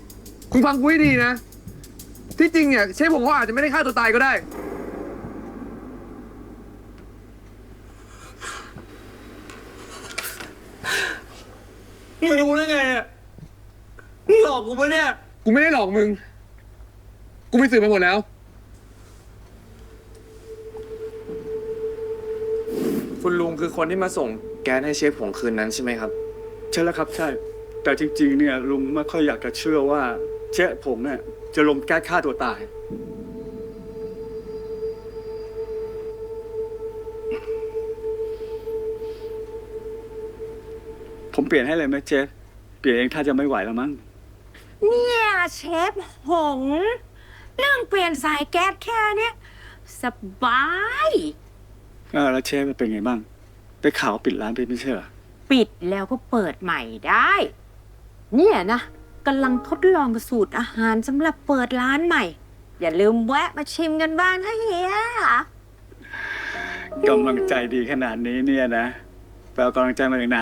มึงฟังกูให้ดีนะ ที่จริงเนี่ยเชฟผมก็อาจจะไม่ได้ฆ่าตัวตายก็ได้มึงรู้ได้ไงอ่ะมึงหลอกกูปะเนี่ย กูไม่ได้หลอกมึง กูไปสืบมาหมดแล้ว คุณลุงคือคนที่มาส่งแก๊สให้เชฟผงคืนนั้นใช่ไหมครับ ใช่แล้วครับใช่ แต่จริงๆเนี่ยลุงไม่ค่อยอยากจะเชื่อว่าเจ๊ผมเนี่ยจะลงแก้ฆ่าตัวตาย ผมเปลี่ยนให้เลยไหมเจ๊เปลี่ยนเองถ้าจะไม่ไหวแล้วมั้ง เนี่ยเชฟหง เรื่องเปลี่ยนสายแก๊สแค่เนี้ยสบาย แล้วเจ๊มันเป็นไงบ้างได้ข่าวปิดร้านไปไม่ใช่เหรอ ปิดแล้วก็เปิดใหม่ได้ เนี่ยนะกำลังทดลองสูตรอาหารสำหรับเปิดร้านใหม่ อย่าลืมแวะมาชิมกันบ้างนะเฮีย กำลังใจดีขนาดนี้เนี่ยนะไปเอากำลังใจมาจากไหน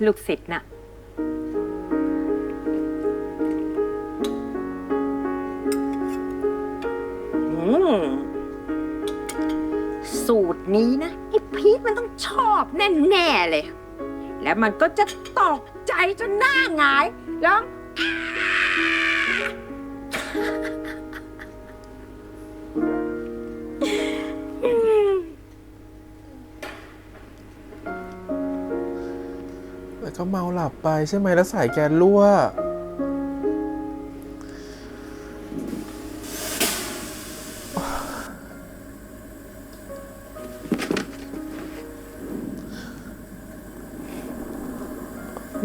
ลูกศิษย์น่ะ สูตรนี้นะไอ้พีทมันต้องชอบแน่ๆเลย แล้วมันก็จะตกใจจนหน้าหงายแล้ว แล้วก็เมาหลับไปใช่ไหมแล้วสายแกนรั่ว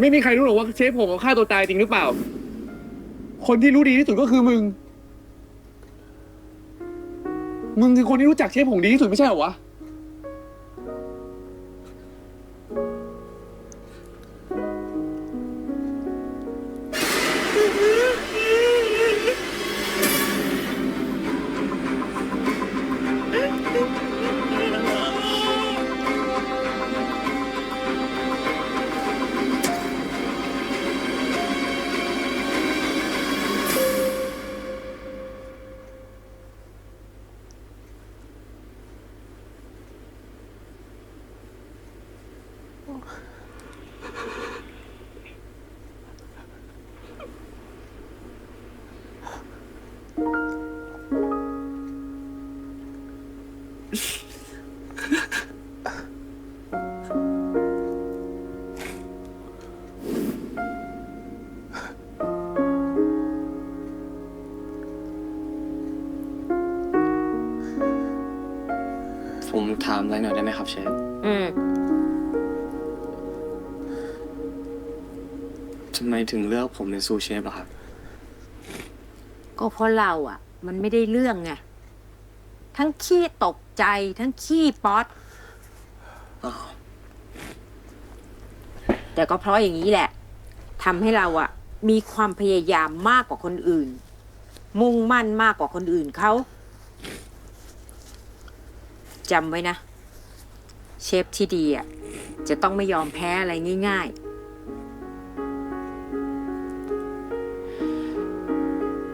ไม่มีใครรู้หรอกว่าเชฟผมเขาฆ่าตัวตายจริงหรือเปล่า คนที่รู้ดีที่สุดก็คือมึง มึงคือคนที่รู้จักเชฟผมดีที่สุดไม่ใช่เหรอวะ ผมถามอะไรหน่อยได้ไหมครับเชฟ ทำไมถึงเลือกผมเป็นซูเชฟล่ะครับ ก็เพราะเราอ่ะ มันไม่ได้เรื่องไง ทั้งขี้ตกใจทั้งขี้ป๊อตแต่ก็เพราะอย่างนี้แหละทำให้เราอ่ะ มีความพยายามมากกว่าคนอื่น มุ่งมั่นมากกว่าคนอื่นเขาจำไว้นะ เชฟที่ดีอ่ะ จะต้องไม่ยอมแพ้อะไรง่ายๆ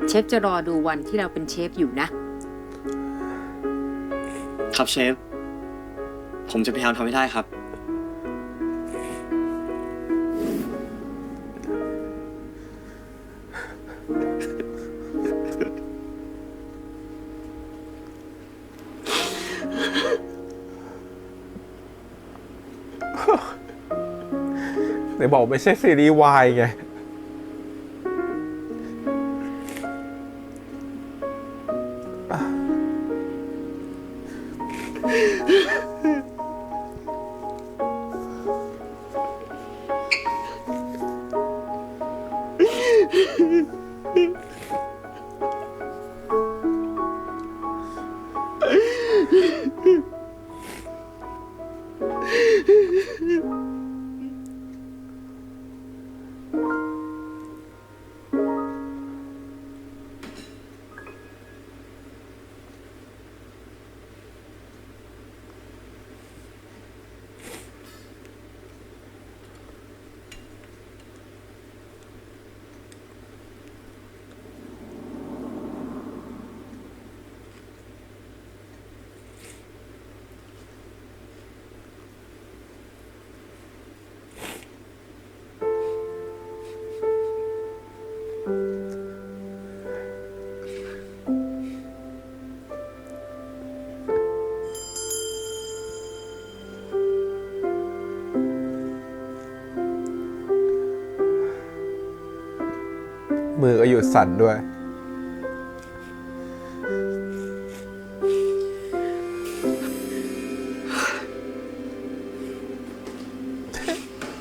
เชฟจะรอดูวันที่เราเป็นเชฟอยู่นะ ครับเชฟ ผมจะพยายามทำให้ได้ครับ ไหนบอกไม่ใช่ซีรีส์วายไงมือก็หยุดสั่นด้วย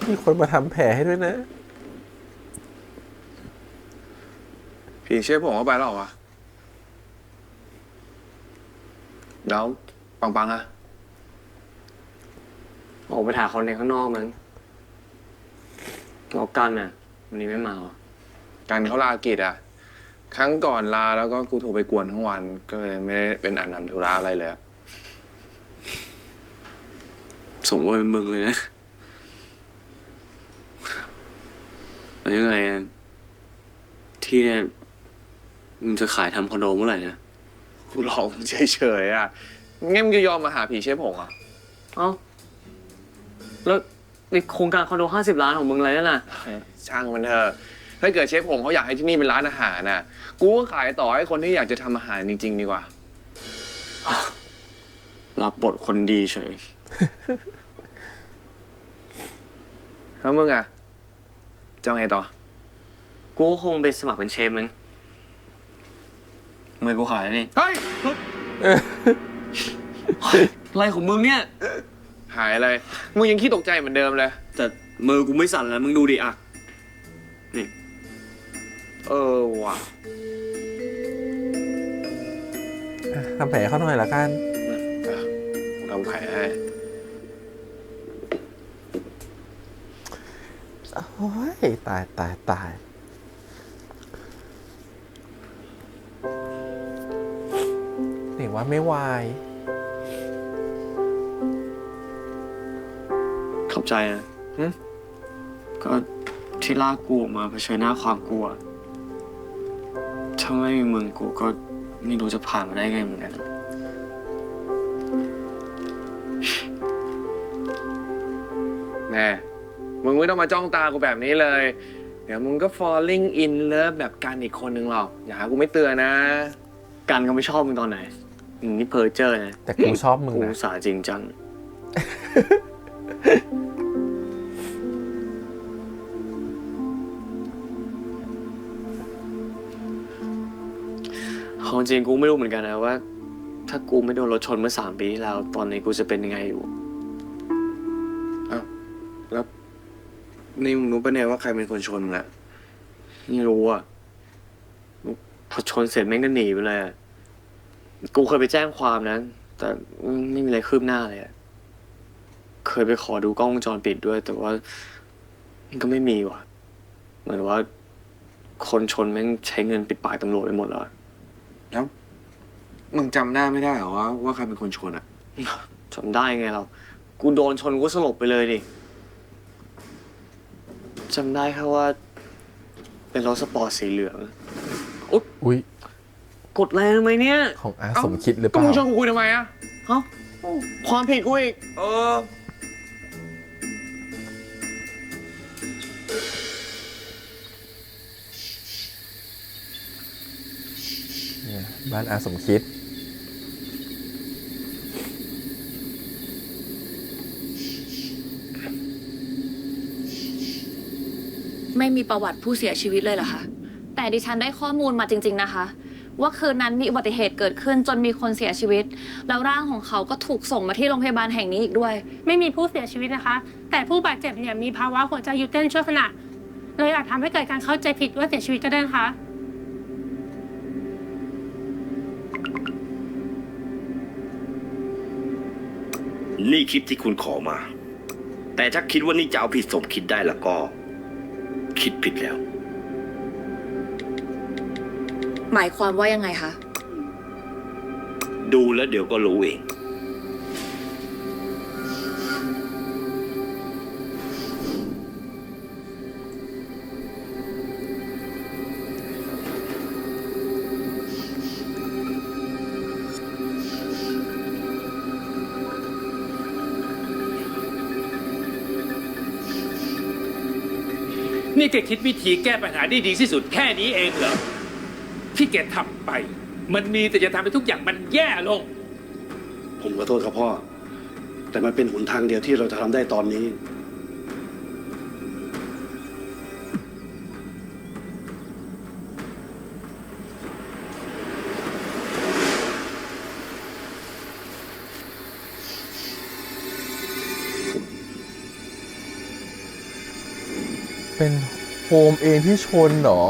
มีคนมาทำแผลให้ด้วยนะ ผีเชฟผมเข้าไปแล้วเหรอวะแล้วปังๆอะ ออกไปถ่ายคอนเทนต์ข้างนอกมั้งแล้วกันน่ะวันนี้ไม่มาหรอ การเขาลากิจอะครั้งก่อนลาแล้วก็กูโทรไปกวนทั้งวัน ก็เลยไม่ได้เป็นอันนำธุระอะไรเลยอะ สมว่าเป็นมึงเลยนะแล้วยังไงอะที่เนี่ยมึงจะขายทำคอนโดเมื่อไหร่นะ กูหลอกมึงเฉยๆอะงั้นมึงจะยอมมาหาผีเชฟผมอะ เอ้าแล้วในโครงการคอนโด50 ล้านของมึงอะไรนั่นน่ะ ช่างมันเถอะถ้าเกิดเชฟผมเขาอยากให้ที่นี่เป็นร้านอาหารน่ะ กูก็ขายต่อให้คนที่อยากจะทำอาหารจริงๆดีกว่า รับบทคนดีเฉย แล้วมึงอะจะเอาไงต่อ กูก็คงไปสมัครเป็นเชฟมึงมือกูขายนี่ เฮ้ย อะไรของมึงเนี่ย หายอะไร มึงยังขี้ตกใจเหมือนเดิมเลย แต่มือกูไม่สั่นแล้วมึงดูดิอ่ะนี่ เออว่ะ ทำแผลเขาหน่อยละกัน กูทำแผลให้ โอ้ยตายตายตายเด็กว่าไม่วาย ขอบใจนะก็ที่ลากกูออกมาเผชิญหน้าความกลัว ถ้าไม่มีมึงกูก็ไม่รู้จะผ่านมาได้ไงเหมือนกัน แน่มึงไม่ต้องมาจ้องตากูแบบนี้เลย เดี๋ยวมึงก็ falling in love แบบกันอีกคนนึงหรอก อย่าหากูไม่เตือนนะ กันก็ไม่ชอบมึงตอนไหนมึงนี่เพอเจอร์นะ แต่กูชอบมึง กู นะ สาจริงจัง ของจริงกูไม่รู้เหมือนกันนะว่า ถ้ากูไม่โดนรถชนเมื่อ3 ปีที่แล้ว ตอนนี้กูจะเป็นยังไงอยู่ แล้วนี่มึงรู้ปะเนี่ยว่าใครเป็นคนชนมึงอะ ไม่รู้อ่ะพอชนเสร็จแม่งก็หนีไปเลยอะกูเคยไปแจ้งความนะ แต่ไม่มีอะไรคืบหน้าเลยอะเคยไปขอดูกล้องวงจรปิดด้วย แต่ว่ามันก็ไม่มีว่ะ เหมือนว่า คนชนแม่งใช้เงินปิดปากตำรวจไปหมดแล้ว แล้วมึงจำหน้าไม่ได้เหรอว่าใครเป็นคนชนอะ จำได้ไงเรา กูโดนชนกูสลบไปเลยดิจำได้แค่ว่า เป็นรถสปอร์ตสีเหลือง อุ้ย กดแรงทำไมเนี่ย ของอาสมคิดหรือเป ก็ ล่า มึงชวนกูคุยทำไมอะ เอ้าความผิดกูอีก เนี่ยบ้านอาสมคิด เ ไม่มีประวัติผู้เสียชีวิตเลยเหรอคะแต่ดิฉันได้ข้อมูลมาจริงๆนะคะว่าคืนนั้นมีอุบัติเหตุเกิดขึ้นจนมีคนเสียชีวิตแล้วร่างของเขาก็ถูกส่งมาที่โรงพยาบาลแห่งนี้อีกด้วยไม่มีผู้เสียชีวิตนะคะแต่ผู้บาดเจ็บเนี่ยมีภาวะหัวใจหยุดเต้นชั่วขณะเลยอาจทำให้เกิดการเข้าใจผิดว่าเสียชีวิตก็ได้นะคะนี่คลิปที่คุณขอมาแต่ถ้าคิดว่านี่จะเอาผิดสมคิดได้แล้วก็คิดผิดแล้วหมายความว่ายังไงคะดูแล้วเดี๋ยวก็รู้เอง นี่แกคิดวิธีแก้ปัญหาได้ดีที่สุดแค่นี้เองเหรอที่แกทำไปมันมีแต่จะทำให้ทุกอย่างมันแย่ลงผมขอโทษครับพ่อแต่มันเป็นหนทางเดียวที่เราจะทำได้ตอนนี้เป็นโฮมเองที่ชนเหรอ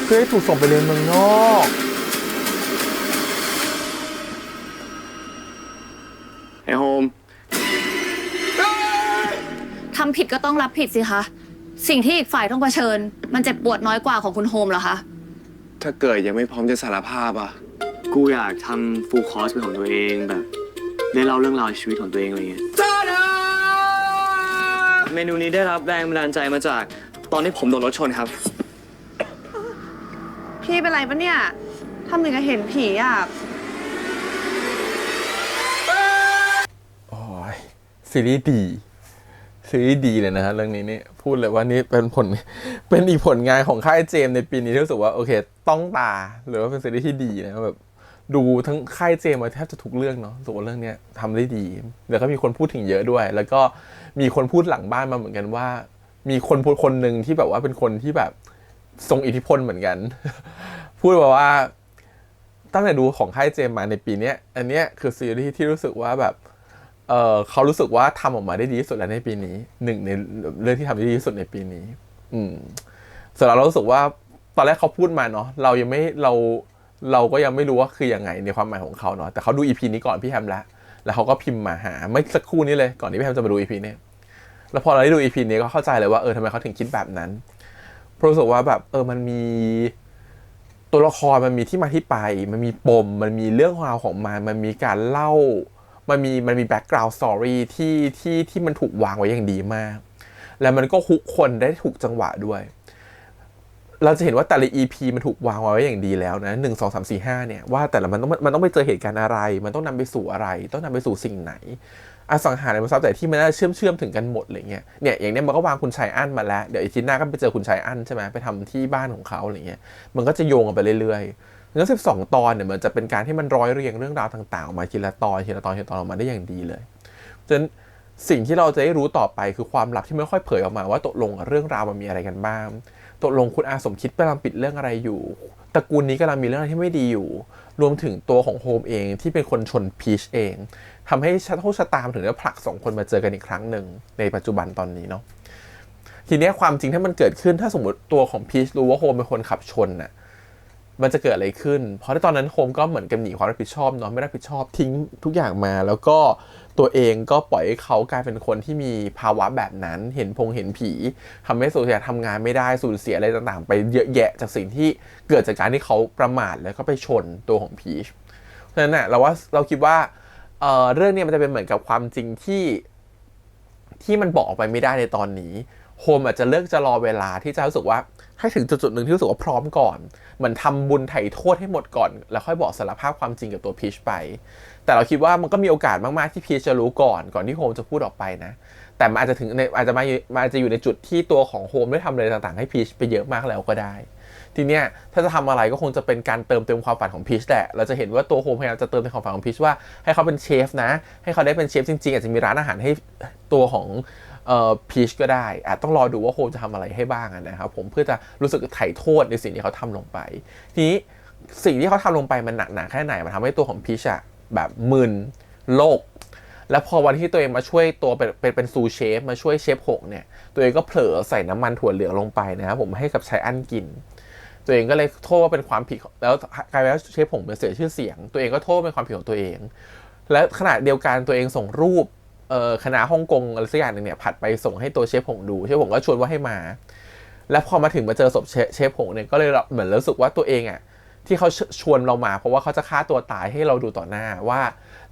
เพื่อให้ถูกส่งไปเรียนเมืองนอกไอ้โฮมทำผิดก็ต้องรับผิดสิคะสิ่งที่อีกฝ่ายต้องเผชิญมันเจ็บปวดน้อยกว่าของคุณโฮมเหรอคะถ้าเกิดยังไม่พร้อมจะสารภาพอ่ะ กูอยากทำฟูลคอร์สเป็นของตัวเองแบบได้เล่าเรื่องราวชีวิตของตัวเองอะไรเงี้ยเมนูนี้ได้รับแรงบันดาลใจมาจากตอนที่ผมโดนรถชนครับ พี่เป็นไรปะเนี่ยทำถึงจะเห็นผีอ่ะโอ้ยซีรีส์ดีเลยนะฮะเรื่องนี้นี่พูดเลยว่านี่เป็นอีกผลงานของค่ายเจมในปีนี้ที่รู้สึกว่าโอเคต้องตาหรือว่าเป็นซีรีส์ที่ดีนะแบบดูทั้งค่ายเจมมาแทบจะทุกเรื่องเนาะรู้สึกว่าเรื่องนี้ทำได้ดีแล้วก็มีคนพูดถึงเยอะด้วยแล้วก็มีคนพูดหลังบ้านมาเหมือนกันว่ามีคนพูดคนหนึ่งที่แบบว่าเป็นคนที่แบบทรงอิทธิพลเหมือนกัน พูดว่าตั้งแต่ดูของค่ายเจมมาในปีนี้อันเนี้ยคือซีรีส์ที่รู้สึกว่าแบบเขารู้สึกว่าทำออกมาได้ดีที่สุดแล้วในปีนี้หนึ่งในเรื่องที่ทำได้ดีที่สุดในปีนี้ส่วนเรารู้สึกว่าตอนแรกเขาพูดมาเนาะเราก็ยังไม่รู้ว่าคือยังไงในความหมายของเขาเนาะแต่เขาดู EP นี้ก่อนพี่แฮมแล้วเขาก็พิมพ์มาหาไม่สักครู่นี้เลยก่อนที่พี่แฮมจะมาดู EP นี้แล้วพอเราได้ดู EP นี้ก็เข้าใจเลยว่าทำไมเขาถึงคิดแบบนั้นเพราะรู้สึกว่าแบบมันมีตัวละครมันมีที่มาที่ไปมันมีปมมันมีเรื่องราวของมันมีการเล่ามันมีแบ็กกราวด์สตอรี่ที่มันถูกวางไว้อย่างดีมากแล้วมันก็ฮุกคนได้ถูกจังหวะด้วยเราจะเห็นว่าแต่ละ EP มันถูกวางไว้อย่างดีแล้วนะ1 2 3 4 5เนี่ยว่าแต่ละมันต้องไปเจอเหตุการณ์อะไรมันต้องนำไปสู่อะไรต้องนำไปสู่สิ่งไหนอสังหาริมทรัพย์แต่ที่มันน่าเชื่อมถึงกันหมดอะไรเงี้ยเนี่ยอย่างเนี้ยมันก็วางคุณชายอั้นมาแล้วเดี๋ยวอีกทีหน้าก็ไปเจอคุณชายอั้นใช่ไหมไปทำที่บ้านของเขาอะไรเงี้ยมันก็จะโยงกันไปเรื่อยๆแล้ว12 ตอนเนี่ยมันจะเป็นการที่มันร้อยเรียงเรื่องราวต่างๆออกมาทีละตอนออกมาได้อย่างดีเลยจนสิ่งที่เราจะได้รู้ต่อไปคือความลับที่ไม่ค่อยเผยออกมาว่าตกลงเรื่องราวมันมีอะไรกันบ้างตกลงคุณอาสมคิดกำลังปิดเรื่องอะไรอยู่ตระกูลนี้กำลังมีเรื่องอะไรที่ไม่ดีอยู่รวมถึงตัวของโฮมเองที่เป็นคนชนพีชเองทำให้ชะตามถึงได้ผลัก2 คนมาเจอกันอีกครั้งหนึ่งในปัจจุบันตอนนี้เนาะทีนี้ความจริงถ้ามันเกิดขึ้นถ้าสมมติตัวของพีชรู้ว่าโฮมเป็นคนขับชนน่ะมันจะเกิดอะไรขึ้นเพราะในตอนนั้นโฮมก็เหมือนกับหนีความรับผิดชอบเนาะไม่รับผิดชอบทิ้งทุกอย่างมาแล้วก็ตัวเองก็ปล่อยให้เขากลายเป็นคนที่มีภาวะแบบนั้นเห็นผีทำให้สูญเสียทำงานไม่ได้สูญเสียอะไรต่างๆไปเยอะแยะจากสิ่งที่เกิดจากการที่เขาประมาทแล้วก็ไปชนตัวของพีชเพราะฉะนั้นน่ะเราคิดว่าเรื่องนี้มันจะเป็นเหมือนกับความจริงที่มันบอกออกไปไม่ได้ในตอนนี้โฮมอาจจะเลือกจะรอเวลาที่จะรู้สึกว่าให้ถึงจุดหนึ่งที่รู้สึกว่าพร้อมก่อนเหมือนทำบุญไถ่โทษให้หมดก่อนแล้วค่อยบอกสารภาพความจริงกับตัวพีชไปแต่เราคิดว่ามันก็มีโอกาสมากๆที่พีชจะรู้ก่อนที่โฮมจะพูดออกไปนะแต่มันอาจจะอยู่ในจุดที่ตัวของโฮมได้ทำอะไรต่างๆให้พีชไปเยอะมากแล้วก็ได้ ทีเนี้ยถ้าจะทำอะไรก็คงจะเป็นการเติมเต็มความฝันของพีชแหละเราจะเห็นว่าตัวโฮมพยายามจะเติมเต็มความฝันของพีชว่าให้เขาเป็นเชฟนะให้เขาได้เป็นเชฟจริงๆอาจจะมีร้านอาหารให้ตัวของพีชก็ได้อาจต้องรอดูว่าโฮมจะทำอะไรให้บ้างนะครับผมเพื่อจะรู้สึกไถ่โทษในสิ่งที่เขาทำลงไปทีนี้สิ่งที่เขาทำลงไปมันหนักหนาแค่ไหนมันทำให้ตัวของพีชอะแบบมึนโลกแล้วพอวันที่ตัวเองมาช่วยตัวเป็นซูเชฟมาช่วยเชฟหงเนี่ยตัวเองก็เผลอใส่น้ำมันถั่วเหลืองลงไปนะครับผมให้กับชายอั้นกินตัวเองก็เลยโทษว่าเป็นความผิดแล้วกลายเป็นว่าเชฟหงเสียชื่อเสียงตัวเองก็โทษเป็นความผิดของตัวเองและขณะเดียวกันตัวเองส่งรูปคณะฮ่องกงอะไรสักอย่างนึงเนี่ยผัดไปส่งให้ตัวเชฟหงดูเชฟหงก็ชวนว่าให้มาแล้วพอมาถึงมาเจอศพเชฟหงเนี่ยก็เลยเหมือนรู้สึกว่าตัวเองอ่ะที่เขาชวนเรามาเพราะว่าเขาจะฆ่าตัวตายให้เราดูต่อหน้าว่า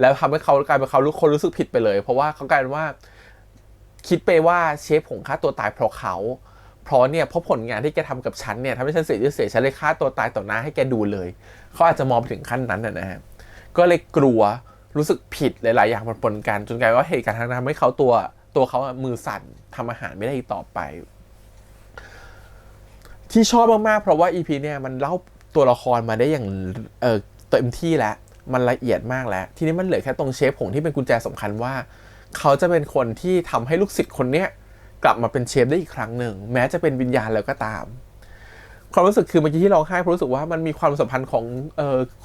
แล้วทำให้เขากลายเป็นเขาคนรู้สึกผิดไปเลยเพราะว่าเขากลายเป็นว่าคิดไปว่าเชฟหงฆ่าตัวตายเพราะเขาเพราะเนี่ยเพราะผลงานที่แกทำกับฉันเนี่ยทำให้ฉันเสียชื่อเสียงฉันเลยฆ่าตัวตายต่อหน้าให้แกดูเลยเขาอาจจะมองไปถึงขั้นนั้นนะฮะก็เลยกลัวรู้สึกผิดหลายๆอย่างปนกันจนกลายว่าเหตุการณ์ทำให้เขาตัวเขามือสั่นทำอาหารไม่ได้อีกต่อไปที่ชอบมากๆเพราะว่า EP เนี่ยมันเล่าตัวละครมาได้อย่างเต็มที่แล้วมันละเอียดมากแล้วทีนี้มันเหลือแค่ตรงเชฟผงที่เป็นกุญแจสำคัญว่าเขาจะเป็นคนที่ทำให้ลูกศิษย์คนเนี้ยกลับมาเป็นเชฟได้อีกครั้งหนึ่งแม้จะเป็นวิญญาณแล้วก็ตามความรู้สึกคือเมื่อกี้ที่ร้องไห้เพราะรู้สึกว่ามันมีความสัมพันธ์ของ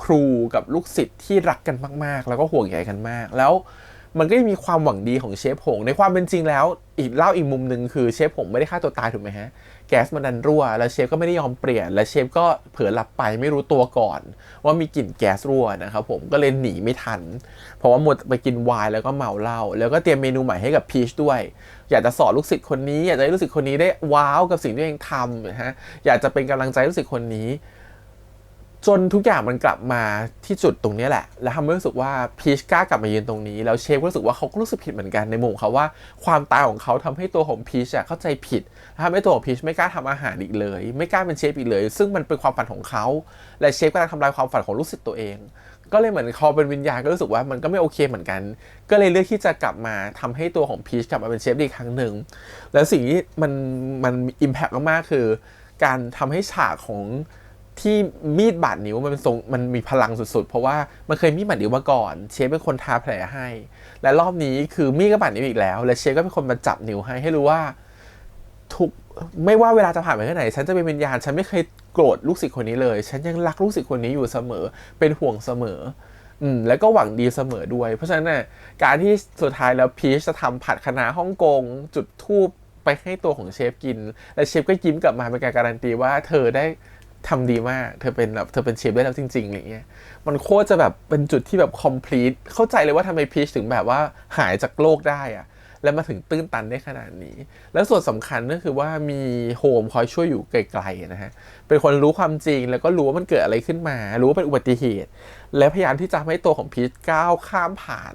ครูกับลูกศิษย์ที่รักกันมากๆแล้วก็ห่วงใยกันมากแล้วมันก็มีความหวังดีของเชฟหงในความเป็นจริงแล้วอีกมุมนึงคือเชฟหงไม่ได้ฆ่าตัวตายถูกไหมฮะแก๊สมันดันรั่วแล้วเชฟก็ไม่ได้ยอมเปลี่ยนและเชฟก็เผลอหลับไปไม่รู้ตัวก่อนว่ามีกลิ่นแก๊สรั่วนะครับผมก็เลยหนีไม่ทันเพราะว่าหมดไปกินไวน์แล้วก็เมาเหล้าแล้วก็เตรียมเมนูใหม่ให้กับพีชด้วยอยากจะสอนลูกศิษย์คนนี้อยากจะให้ลูกศิษย์คนนี้ได้ว้าวกับสิ่งที่ตัวเองทำนะฮะอยากจะเป็นกำลังใจลูกศิษย์คนนี้จนทุกอย่างมันกลับมาที่จุดตรงนี้แหละแล้วทำให้รู้สึกว่าพีชกล้ากลับมายืนตรงนี้แล้วเชฟก็รู้สึกว่าเขาก็รู้สึกผิดเหมือนกันในมุมเขาว่าความตายของเขาทำให้ตัวของพีชเข้าใจผิดทำให้ตัวของพีชไม่กล้าทำอาหารอีกเลยไม่กล้าเป็นเชฟอีกเลยซึ่งมันเป็นความฝันของเขาและเชฟกำลังทำลายความฝันของลูกศิษย์ตัวเองก็เลยเหมือนเขาเป็นวิญญาณก็รู้สึกว่ามันก็ไม่โอเคเหมือนกันก็เลยเลือกที่จะกลับมาทำให้ตัวของพีชกลับมาเป็นเชฟอีกครั้งหนึ่งแล้วสิ่งที่มันอิมแพคมากๆคือการทำให้ฉากของที่มีดบาดนิ้วมันมีพลังสุดๆเพราะว่ามันเคยมีดบาดนิ้วมาก่อนเชฟเป็นคนทาแผลให้และรอบนี้คือมีดก็บาดนิ้วอีกแล้วและเชฟก็เป็นคนมาจับนิ้วให้รู้ว่าไม่ว่าเวลาจะผ่านไปแค่ไหนฉันจะเป็นวิญญาณฉันไม่เคยโกรธลูกศิษย์คนนี้เลยฉันยังรักลูกศิษย์คนนี้อยู่เสมอเป็นห่วงเสมอแล้วก็หวังดีเสมอด้วยเพราะฉะนั้นการที่สุดท้ายแล้วพีชจะทำผัดคะน้าฮ่องกงจุดธูปไปให้ตัวของเชฟกินและเชฟก็ยิ้มกลับมาเป็นการการันตีว่าเธอได้ทำดีมากเธอเป็นเชฟได้แล้วจริงๆอะไรเงี้ยมันโคตรจะแบบเป็นจุดที่แบบ complete เข้าใจเลยว่าทำไมพีชถึงแบบว่าหายจากโลกได้อะแล้วมาถึงตื้นตันได้ขนาดนี้แล้วส่วนสำคัญก็คือว่ามีโฮมคอยช่วยอยู่ไกลๆนะฮะเป็นคนรู้ความจริงแล้วก็รู้ว่ามันเกิดอะไรขึ้นมารู้ว่าเป็นอุบัติเหตุและพยายามที่จะให้ตัวของพีชก้าวข้ามผ่าน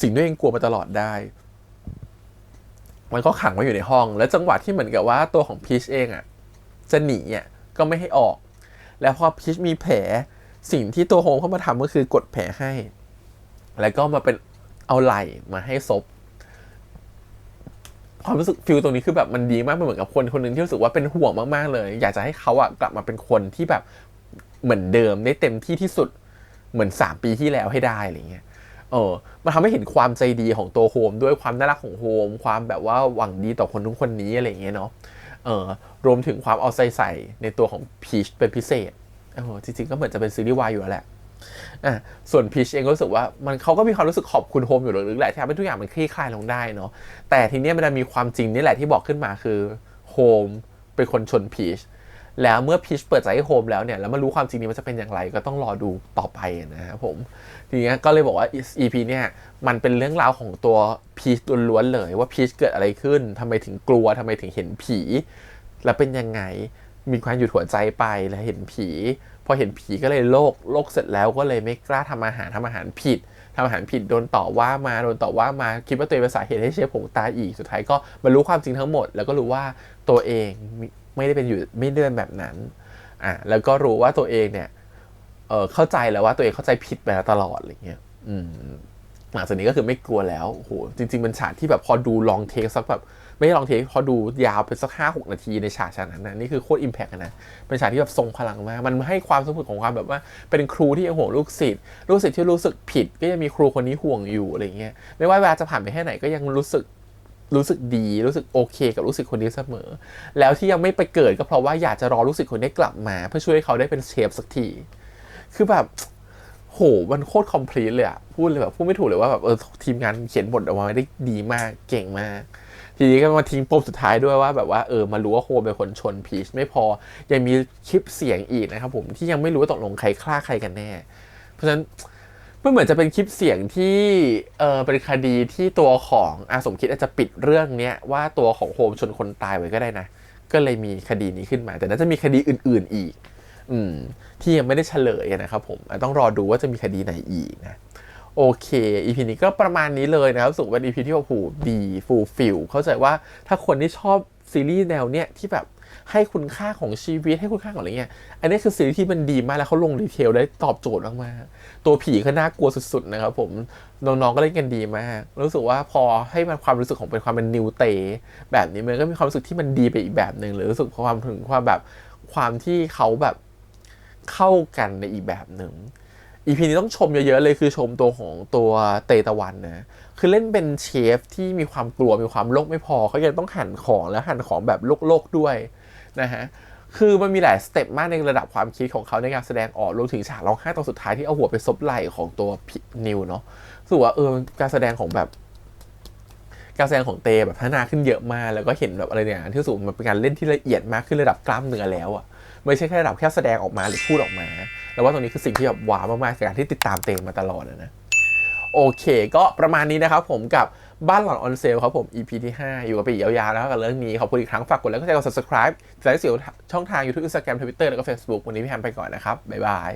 สิ่งที่ตัวเองกลัวมาตลอดได้มันก็ขังไว้อยู่ในห้องและจังหวะที่เหมือนกับว่าตัวของพีชเองอ่ะจะหนีอ่ะก็ไม่ให้ออกแล้วพอพีชมีแผลสิ่งที่ตัวโฮมเข้ามาทำก็คือกดแผลให้แล้วก็มาเป็นเอาไหล่มาให้ซบความรู้สึกฟิลตรงนี้คือแบบมันดีมากเหมือนกับคนคนหนึ่งที่รู้สึกว่าเป็นห่วงมากๆเลยอยากจะให้เขากลับมาเป็นคนที่แบบเหมือนเดิมได้เต็มที่ที่สุดเหมือน3 ปีที่แล้วให้ได้อะไรเงี้ยมันทำให้เห็นความใจดีของตัวโฮมด้วยความน่ารักของโฮมความแบบว่าหวังดีต่อคนทุกคนนี้อะไรเงี้ยเนาะรวมถึงความเอาใจใส่ในตัวของพีชเป็นพิเศษจริงๆก็เหมือนจะเป็นซีรีส์วายอยู่แล้วแหละส่วนพีชเองก็รู้สึกว่าเขาก็มีความรู้สึกขอบคุณโฮมอยู่หรือแหละที่ทำให้ทุกอย่างมันคลี่คลายลงได้เนาะแต่ทีนี้มันมีความจริงนี่แหละที่บอกขึ้นมาคือโฮมเป็นคนชนพีชแล้วเมื่อพีชเปิดใจให้โฮมแล้วเนี่ยแล้วมารู้ความจริงนี้มันจะเป็นอย่างไรก็ต้องรอดูต่อไปนะครับผมทีนี้ก็เลยบอกว่า EP เนี่ยมันเป็นเรื่องราวของตัวพีชล้วนๆเลยว่าพีชเกิดอะไรขึ้นทำไมถึงกลัวทำไมถึงเห็นผีแล้วเป็นยังไงมีความหยุดหัวใจไปแล้วเห็นผีพอเห็นผีก็เลยโรคเสร็จแล้วก็เลยไม่กล้าทำอาหารผิดโดนต่อว่ามาคิดว่าตัวเองเป็นสาเหตุให้เชฟผงตายอีกสุดท้ายก็มารู้ความจริงทั้งหมดแล้วก็รู้ว่าตัวเองไม่ได้เป็นแบบนั้นแล้วก็รู้ว่าตัวเองเนี่ยเข้าใจแล้วว่าตัวเองเข้าใจผิดไปตลอดอะไรเงี้ยหลังจากนี้ก็คือไม่กลัวแล้วโหจริงๆเป็นฉากที่แบบพอดูลองเทคสักแบบ ไม่ใช่ลองเทคพอดูยาวเป็นสัก5-6 นาทีในฉากนั้นนะนี่คือโคตรอิมแพกนะเป็นฉากที่แบบทรงพลังมากมันให้ความรู้สึกของความแบบว่าเป็นครูที่ยังห่วงลูกศิษย์ที่รู้สึกผิดก็ยังมีครูคนนี้ห่วงอยู่อะไรเงี้ยไม่ว่าเวลาจะผ่านไปแค่ไหนก็ยังรู้สึกดีรู้สึกโอเคกับลูกศิษย์คนนี้เสมอแล้วที่ยังไม่ไปเกิดก็เพราะว่าอยากจะรอลูกศิษย์คนนี้กลับมาเพื่อช่วยให้เขาได้เป็นเชฟสักทีคือแบบโหมันโคตรคอมพลีทเลยอะพูดเลยแบบพูดไม่ถูกเลยว่าแบบทีมงานเขียนบทออกมาได้ดีมากเก่งมากทีนี้ก็มาทิ้งปมสุดท้ายด้วยว่าแบบว่ามารู้ว่าโฮมเป็นคนชนพีชไม่พอยังมีคลิปเสียงอีกนะครับผมที่ยังไม่รู้ว่าตกลงใครฆ่าใครกันแน่เพราะฉะนั้นมันเหมือนจะเป็นคลิปเสียงที่เป็นคดีที่ตัวของสมคิดอาจจะปิดเรื่องเนี้ยว่าตัวของโฮมชนคนตายไว้ก็ได้นะก็เลยมีคดีนี้ขึ้นมาแต่น่าจะมีคดีอื่นๆอีกที่ยังไม่ได้เฉลยนะครับผมต้องรอดูว่าจะมีคดีไหนอีกนะโอเค EP นี้ก็ประมาณนี้เลยนะครับรู้สึกว่า EP ที่โหดีฟูลฟิลเข้าใจว่าถ้าคนที่ชอบซีรีส์แนวเนี้ยที่แบบให้คุณค่าของชีวิตให้คุณค่าของอะไรเงี้ยอันนี้คือซีรีส์ที่มันดีมากแล้วเขาลงดีเทลได้ตอบโจทย์มากๆตัวผีก็น่ากลัวสุดๆนะครับผมน้องๆก็เล่นกันดีมากรู้สึกว่าพอให้มันความรู้สึกของเป็นความเป็นนิวเตแบบนี้มันก็มีความรู้สึกที่มันดีไปอีกแบบนึงหรือรู้สึกความถึงความแบบความที่เขาแบบเข้ากันในอีกแบบนึงEP นี้ต้องชมเยอะๆเลยคือชมตัวของตัวเตตะวันนะคือเล่นเป็นเชฟที่มีความกลัวมีความโลกไม่พอเขายังต้องหั่นของแล้วหั่นของแบบโลกๆด้วยนะฮะคือมันมีหลายสเต็ปมากในระดับความคิดของเขาในการแสดงออกรวมถึงฉากร้องไห้ตอนสุดท้ายที่เอาหัวไปซบไหล่ของตัวนิวเนาะรู้สึกว่าการแสดงของแบบการแสดงของเตแบบพัฒนาขึ้นเยอะมากแล้วก็เห็นแบบอะไรเนี่ยที่สุดมันเป็นการเล่นที่ละเอียดมากขึ้นระดับกล้ามเนื้อแล้วอะไม่ใช่แค่ระดับแค่แสดงออกมาหรือพูดออกมาแล้วว่าตรงนี้คือสิ่งที่แบบว้าวมากๆจากการที่ติดตามเตมาตลอดนะโอเคก็ประมาณนี้นะครับผมกับบ้านหลอนออนเซลครับผม EP ที่ 5 อยู่กับปียาวๆแล้วกับเรื่องนี้ขอบคุณอีกครั้งฝากกดไลค์กดแชร์กด subscribe จะได้เสียช่องทาง YouTube Instagram Twitter แล้วก็ Facebook วันนี้พี่แฮมไปก่อนนะครับบ๊ายบาย